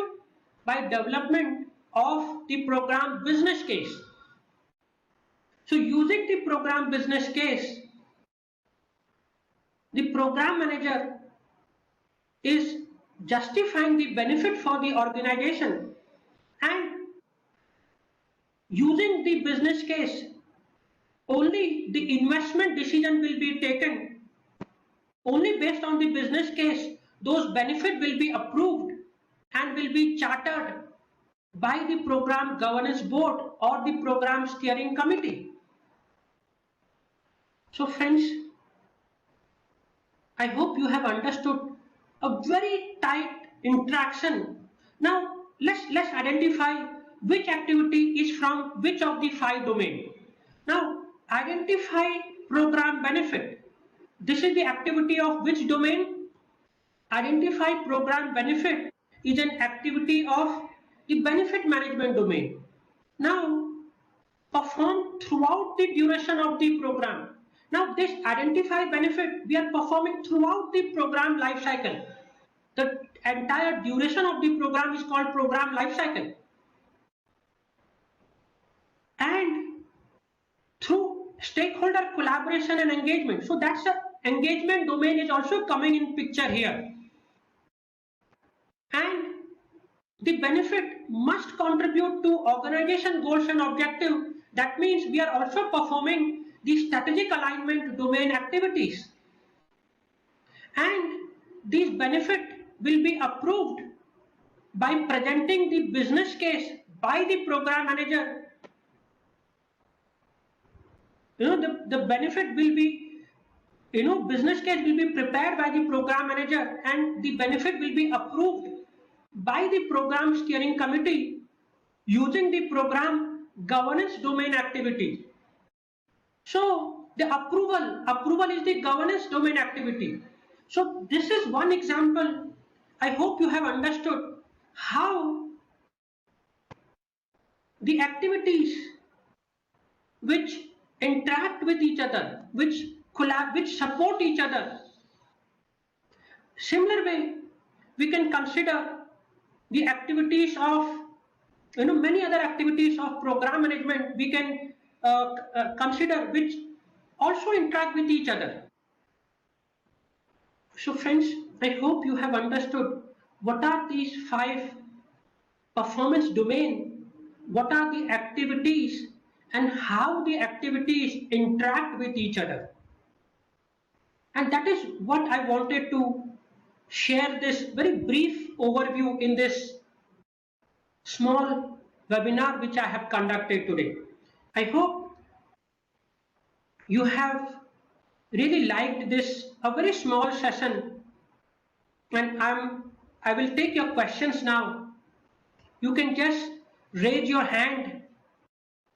A: By development of the program business case. So using the program business case, the program manager is justifying the benefit for the organization, and using the business case, only the investment decision will be taken. Only based on the business case, those benefits will be approved and will be chartered by the program governance board or the program steering committee. So friends, I hope you have understood a very tight interaction. Now let's identify which activity is from which of the 5 domains. Now identify program benefit. This is the activity of which domain? Identify program benefit is an activity of the benefit management domain. Now perform throughout the duration of the program. Now this identify benefit we are performing throughout the program life cycle. The entire duration of the program is called program life cycle. And through stakeholder collaboration and engagement. So that's engagement domain is also coming in picture here. And the benefit must contribute to organization goals and objectives. That means we are also performing the strategic alignment domain activities. And these benefits will be approved by presenting the business case by the program manager. The benefit will be, business case will be prepared by the program manager and the benefit will be approved by the program steering committee using the program governance domain activity. So the approval is the governance domain activity. So this is one example. I hope you have understood how the activities which interact with each other, which support each other. Similar way, we can consider the activities of, many other activities of program management we can consider which also interact with each other. So friends, I hope you have understood what are these 5 performance domains, what are the activities and how the activities interact with each other. And that is what I wanted to share, this very brief overview in this small webinar which I have conducted today. I hope you have really liked this, a very small session, and I will take your questions now. You can just raise your hand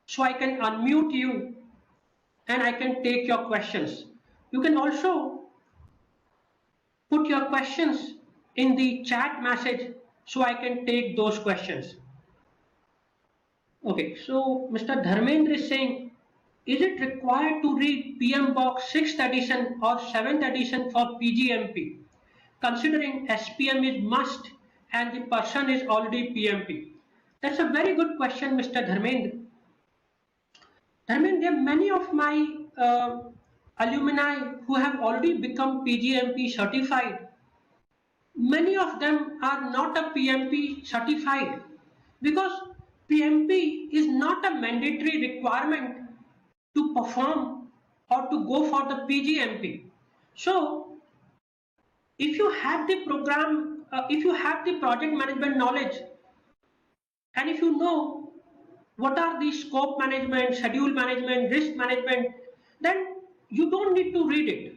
A: so I can unmute you and I can take your questions. You can also put your questions in the chat message so I can take those questions. Okay, so Mr. Dharmendra is saying, is it required to read PM Box 6th edition or 7th edition for Pgmp, considering SPM is must and the person is already PMP? That's a very good question, Mr. Dharmendra. There are many of my alumni who have already become Pgmp certified. Many of them are not a PMP certified because PMP is not a mandatory requirement to perform or to go for the Pgmp. So if you have the program, if you have the project management knowledge, and if you know what are the scope management, schedule management, risk management, then you don't need to read it.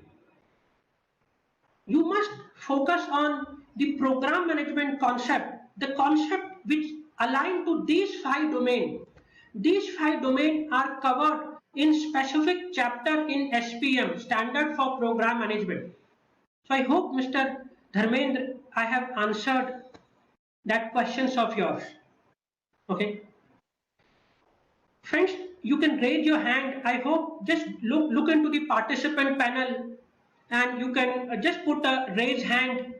A: You must focus on the program management concept, the concept which align to these 5 domains. These 5 domains are covered in specific chapter in SPM, Standard for Program Management. So I hope, Mr. Dharmendra, I have answered that questions of yours. Okay. Friends, you can raise your hand. I hope just look into the participant panel and you can just put a raise hand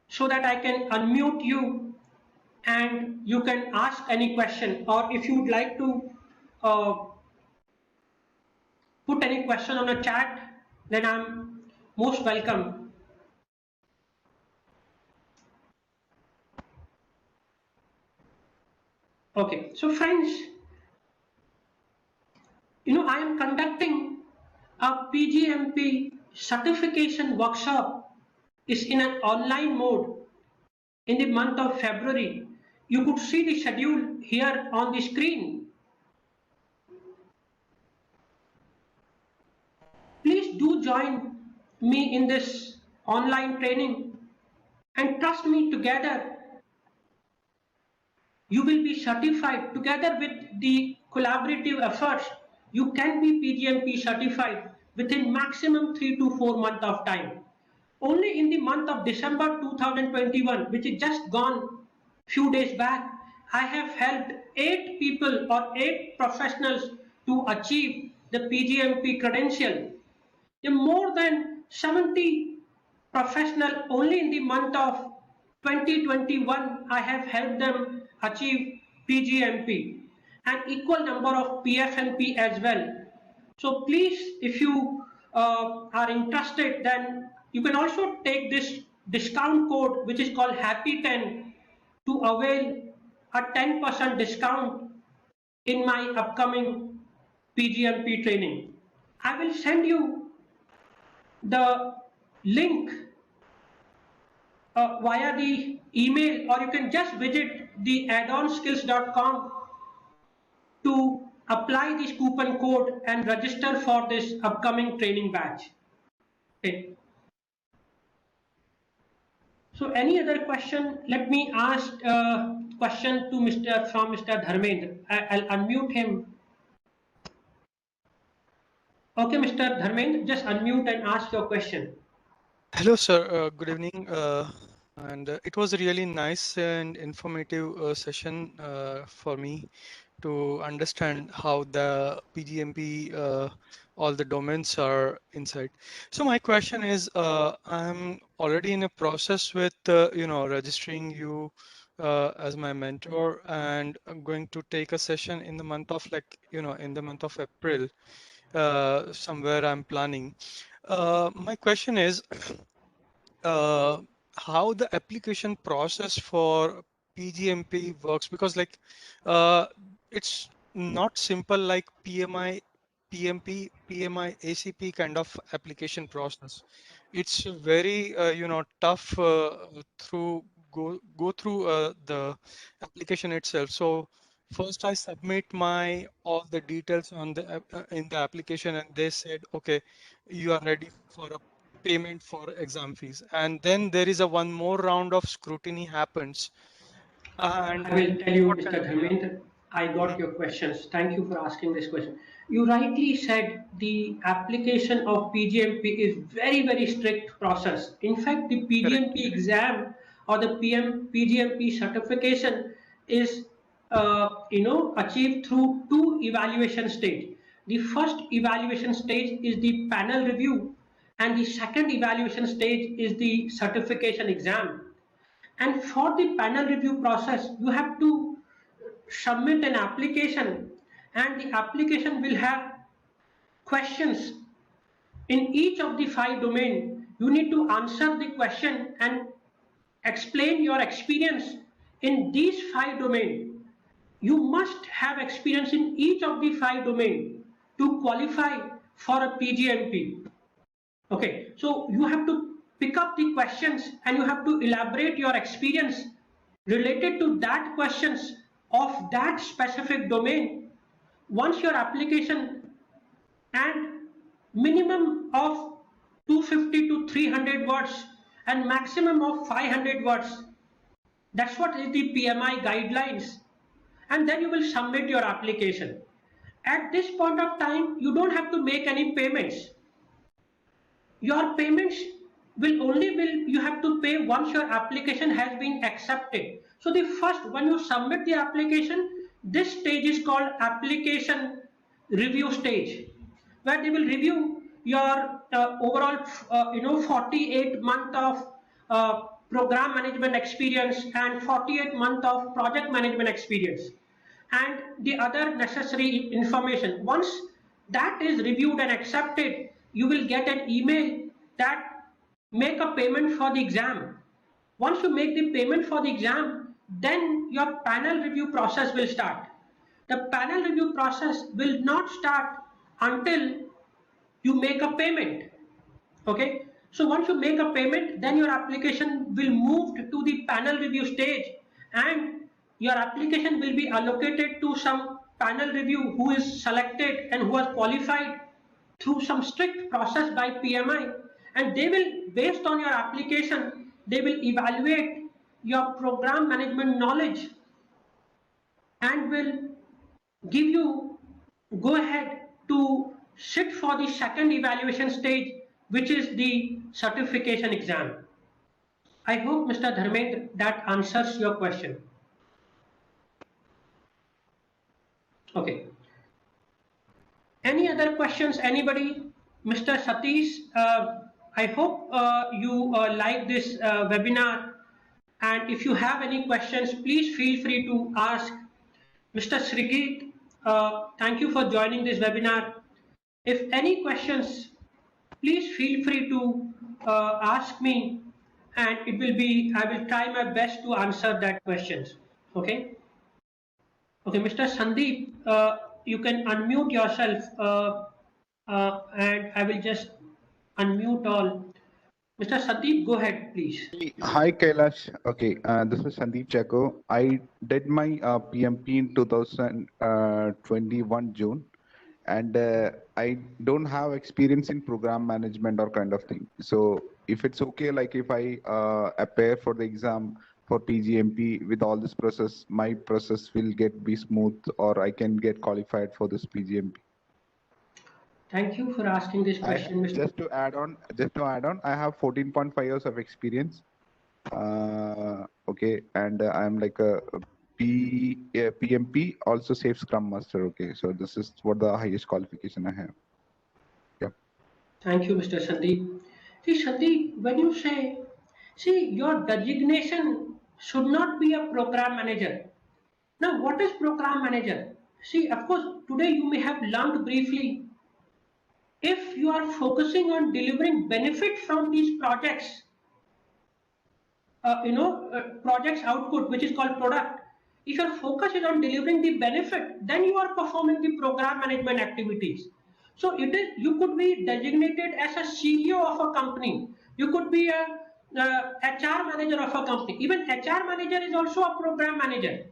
A: so that I can unmute you and you can ask any question, or if you would like to put any question on a chat, then I'm most welcome. Okay, so friends, I am conducting a Pgmp certification workshop is in an online mode in the month of February. You could see the schedule here on the screen. Please do join me in this online training and trust me, together you will be certified. Together with the collaborative efforts, you can be Pgmp certified within maximum 3 to 4 months of time. Only in the month of December 2021, which is just gone few days back, I have helped 8 people or 8 professionals to achieve the Pgmp credential. More than 70 professionals only in the month of 2021, I have helped them achieve Pgmp, and equal number of PFMP as well. So please, if you are interested, then you can also take this discount code which is called Happy10 to avail a 10% discount in my upcoming Pgmp training. I will send you the link via the email, or you can just visit the addonskills.com to apply this coupon code and register for this upcoming training batch. Okay. So any other question? Let me ask a question to Mr. Dharmendra. I'll unmute him. Okay, Mr. Dharmendra, just unmute and ask your question.
B: Hello, sir. Good evening. It was a really nice and informative session for me to understand how the Pgmp, all the domains are inside. So my question is, I'm already in a process with, registering you as my mentor, and I'm going to take a session in the month of in the month of April, somewhere I'm planning. My question is, uh, how the application process for Pgmp works, because it's not simple like PMI, PMP, PMI, ACP kind of application process. It's very tough through go through the application itself. So first I submit my all the details on the in the application, and they said, okay, you are ready for a payment for exam fees, and then there is a one more round of scrutiny happens. And
A: I will tell you,
B: what
A: Mr.
B: kind of, yeah.
A: Dharmendra, I got your questions. Thank you for asking this question. You rightly said the application of Pgmp is very strict process. In fact, the
B: Correct.
A: Pgmp exam or the Pgmp certification is achieved through two evaluation stage. The first evaluation stage is the panel review, and the second evaluation stage is the certification exam. And for the panel review process, you have to submit an application, and the application will have questions in each of the 5 domains. You need to answer the question and explain your experience in these 5 domains. You must have experience in each of the 5 domains to qualify for a Pgmp. Okay, so you have to pick up the questions and you have to elaborate your experience related to that questions of that specific domain. Once your application, and minimum of 250 to 300 words and maximum of 500 words, that's what is the PMI guidelines, and then you will submit your application. At this point of time, you don't have to make any payments. Your payments will you have to pay once your application has been accepted. So the first, when you submit the application, this stage is called application review stage, where they will review your overall 48 month of program management experience and 48 month of project management experience and the other necessary information. Once that is reviewed and accepted, you will get an email that make a payment for the exam. Once you make the payment for the exam, then your panel review process will start. The panel review process will not start until you make a payment. Okay, so once you make a payment, then your application will move to the panel review stage, and your application will be allocated to some panel review who is selected and who are qualified through some strict process by PMI, and they will, based on your application, they will evaluate your program management knowledge and will give you go ahead to sit for the second evaluation stage, which is the certification exam. I hope, Mr. Dharmendra, that answers your question. Okay. Any other questions, anybody? Mr. Satish, I hope you like this webinar, and if you have any questions, please feel free to ask. Mr. Srigit, thank you for joining this webinar. If any questions please feel free to ask me, and I will try my best to answer that questions. Okay. Okay, Mr. Sandeep, you can unmute yourself, and I will just unmute all. Mr. Sandeep, go ahead, please.
C: Hi Kailash. Okay, this is Sandeep Chako. I did my PMP in 2021 June, and I don't have experience in program management or kind of thing. So if it's okay, like if I appear for the exam for PGMP with all this process, my process will be smooth, or I can get qualified for this PGMP.
A: Thank you for asking this question, Mr.
C: Just to add on, I have 14.5 years of experience. Okay, and I'm like a PMP, also Safe Scrum Master. Okay, so this is what the highest qualification I have. Yeah.
A: Thank you, Mr. Sandeep. See, Sandeep, when you say, see, your designation should not be a program manager. Now, what is program manager? See, of course, today you may have learned briefly. If you are focusing on delivering benefit from these projects, project's output, which is called product, if your focus is on delivering the benefit, then you are performing the program management activities. So you could be designated as a CEO of a company. You could be a HR manager of a company. Even HR manager is also a program manager.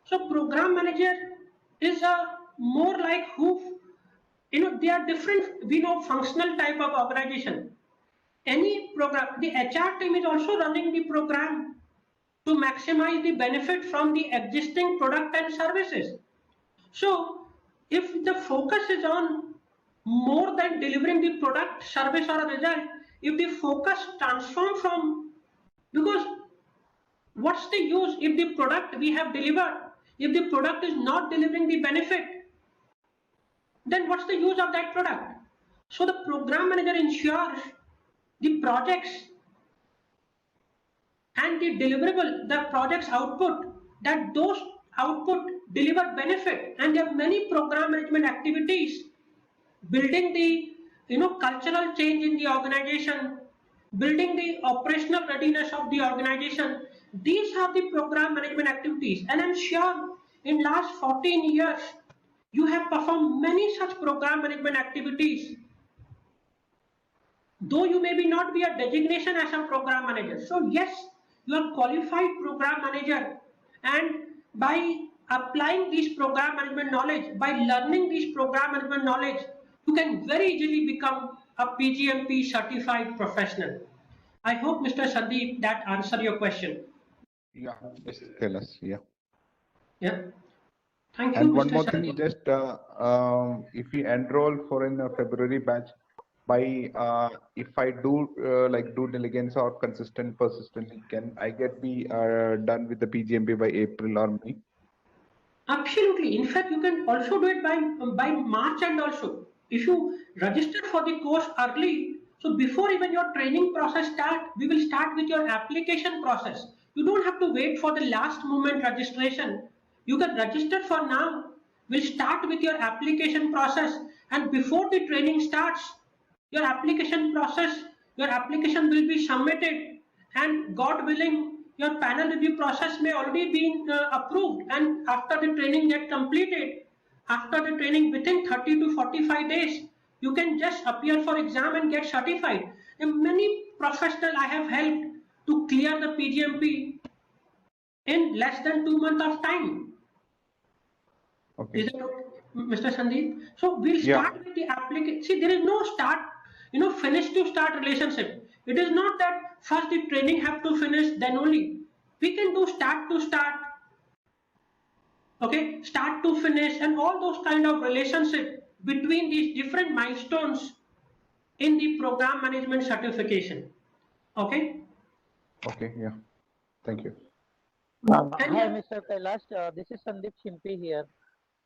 A: So program manager is a more like they are different. We know functional type of organization. Any program, the HR team is also running the program to maximize the benefit from the existing product and services. So if the focus is on more than delivering the product, service or a result, if the focus transforms from, because what's the use if the product we have delivered, if the product is not delivering the benefit, then what's the use of that product? So the program manager ensures the projects and the deliverable, the project's output, that those output deliver benefit. And there are many program management activities, building the cultural change in the organization, building the operational readiness of the organization. These are the program management activities, and I'm sure in last 14 years you have performed many such program management activities, though you maybe not be a designation as a program manager. So yes, you are qualified program manager, and by applying this program management knowledge, by learning this program management knowledge, you can very easily become a PGMP certified professional. I hope, Mr. Sandeep, that answer your question.
C: Yeah, just tell us. Yeah.
A: Yeah. Thank you,
C: And
A: Mr.
C: one more
A: Sandeep.
C: thing, just if you enroll for in a February batch, by if I do like due diligence or consistent persistently, can I be done with the PGMP by April or May?
A: Absolutely. In fact, you can also do it by March, and also if you register for the course early, so before even your training process start, we will start with your application process. You don't have to wait for the last moment registration. You can register for now. We'll start with your application process, and before the training starts, your application will be submitted, and God willing, your panel review process may already be approved, and after the training get completed, after the training within 30 to 45 days, you can just appear for exam and get certified. And many professionals I have helped to clear the PGMP in less than 2 months of time.
C: Okay.
A: Is that okay, Mr. Sandeep? So we'll start with the application. See, there is no finish to start relationship. It is not that first the training have to finish, then only. We can do start to start, okay, start to finish, and all those kind of relationship between these different milestones in the program management certification. Okay?
C: Okay, yeah. Thank you.
D: Hi, Mr. Kailash. This is Sandeep Shimpi here.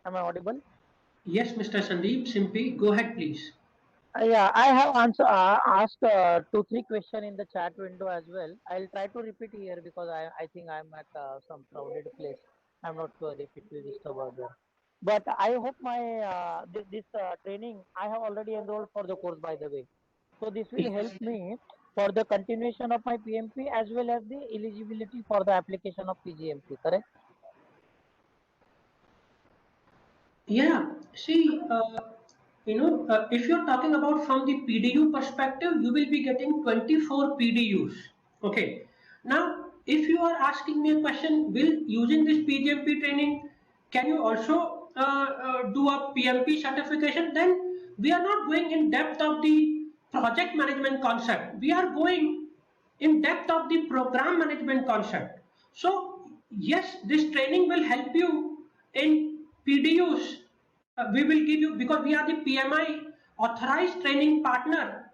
D: Am I audible?
A: Yes, Mr. Sandeep Simpi, go ahead, please.
D: Yeah, I have asked 2-3 questions in the chat window as well. I'll try to repeat here because I think I'm at some crowded place. I'm not sure if it will disturb there. But I hope my this training, I have already enrolled for the course, by the way. So this will help me for the continuation of my PMP as well as the eligibility for the application of Pgmp, correct?
A: Yeah, see, if you're talking about from the PDU perspective, you will be getting 24 PDUs. Okay. Now, if you are asking me a question, will using this PGMP training, can you also do a PMP certification? Then we are not going in depth of the project management concept. We are going in depth of the program management concept. So yes, this training will help you in PDUs. We will give you, because we are the PMI authorized training partner,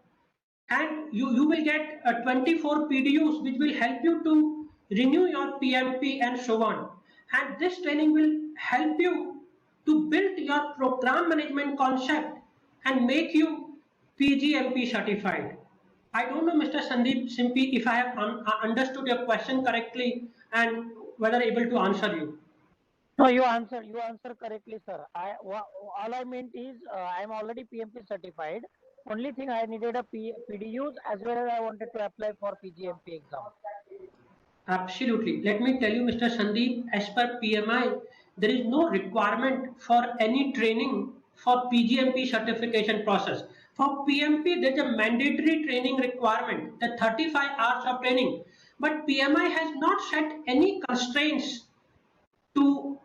A: and you will get 24 PDUs which will help you to renew your PMP and so on. And this training will help you to build your program management concept and make you PGMP certified. I don't know, Mr. Sandeep Simpi, if I have understood your question correctly and whether able to answer you.
D: No, you answer correctly, sir. All I meant is I am already PMP certified. Only thing I needed a PDUs as well as I wanted to apply for Pgmp exam.
A: Absolutely. Let me tell you, Mr. Sandeep, as per PMI, there is no requirement for any training for PGMP certification process. For PMP, there is a mandatory training requirement, the 35 hours of training. But PMI has not set any constraints to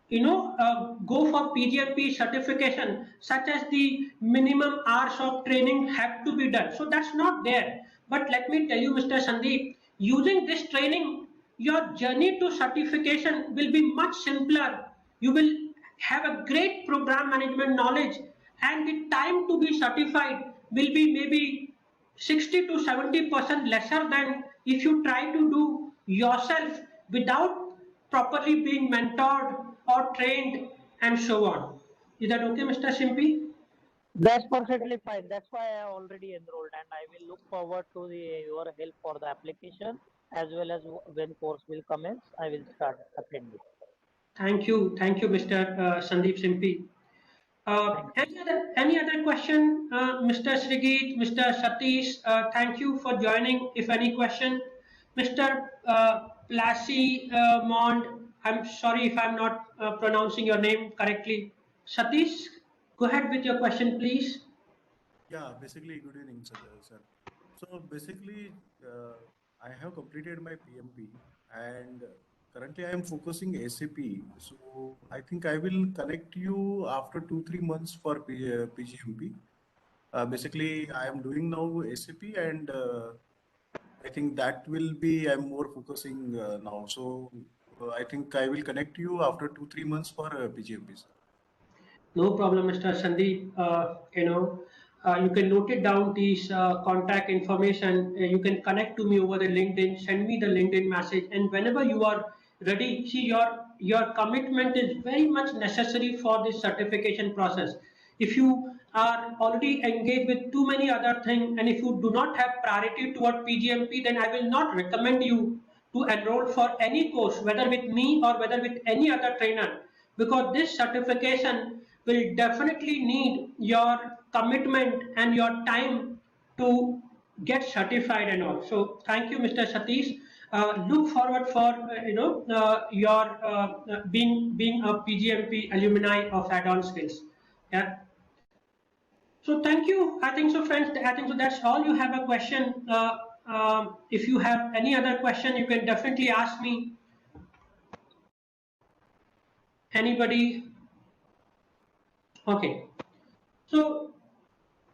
A: go for PGMP certification, such as the minimum hours of training have to be done. So that's not there. But let me tell you, Mr. Sandeep, using this training, your journey to certification will be much simpler. You will have a great program management knowledge, and the time to be certified will be maybe 60 to 70% lesser than if you try to do yourself without properly being mentored or trained and so on. Is that okay, Mr. Simpy?
D: That's perfectly fine. That's why I already enrolled, and I will look forward to your help for the application as well as when course will commence. I will start attending.
A: Thank you, Mr. Sandeep Simpy. Any other question, Mr. Srigit, Mr. Satish? Thank you for joining. If any question, Mr. Plasi Mond, I'm sorry if I'm not pronouncing your name correctly. Satish, go ahead with your question, please.
E: Yeah, basically, good evening, sir. So basically, I have completed my PMP and currently I am focusing SAP. So I think I will connect you after 2-3 months for PGMP. Basically, I am doing now SAP and I think that will be, I'm more focusing now. So I think I will connect you after 2-3 months for PGMP, sir.
A: No problem, Mr. Sandeep. You can note it down, these contact information. You can connect to me over the LinkedIn, send me the LinkedIn message, and whenever you are ready, see, your commitment is very much necessary for this certification process. If you are already engaged with too many other things, and if you do not have priority toward PGMP, then I will not recommend you to enroll for any course, whether with me or whether with any other trainer, because this certification will definitely need your commitment and your time to get certified and all. So thank you, Mr. Satish. Look forward for your being a PGMP alumni of add-on skills. Yeah. So thank you. I think so, friends. I think so. That's all. You have a question. If you have any other question, you can definitely ask me. Anybody? Okay. So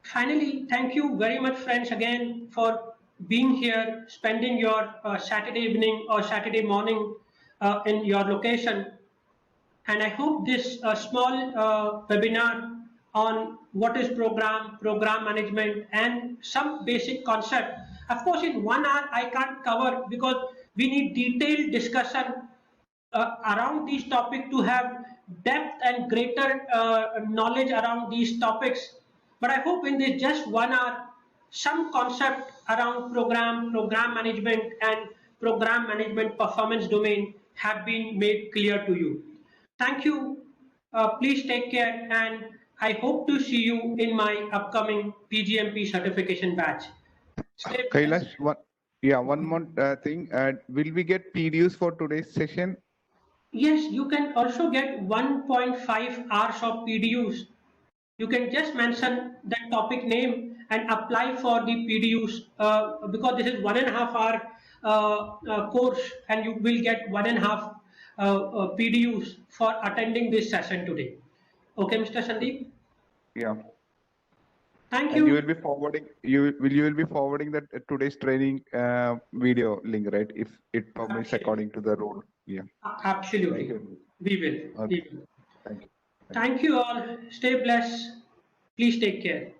A: finally, thank you very much, friends, again for being here, spending your Saturday evening or Saturday morning in your location. And I hope this small webinar on what is program management, and some basic concept. Of course, in 1 hour, I can't cover because we need detailed discussion around these topics to have depth and greater knowledge around these topics. But I hope in this just 1 hour, some concept around program management and program management performance domain have been made clear to you. Thank you. Please take care and I hope to see you in my upcoming Pgmp certification batch. Stay blessed.
C: Kailash, one more thing. Will we get PDUs for today's session?
A: Yes, you can also get 1.5 hours of PDUs. You can just mention the topic name and apply for the PDUs because this is 1.5 hour course, and you will get 1.5 PDUs for attending this session today. Okay, Mr. Sandeep.
C: Yeah.
A: Thank
C: And you
A: you.
C: will be forwarding that today's training video link, right? If it permits according to the rule. Yeah.
A: Absolutely.
C: Thank you.
A: We will.
C: Okay.
A: We will.
C: Thank you.
A: Thank you all. Stay blessed. Please take care.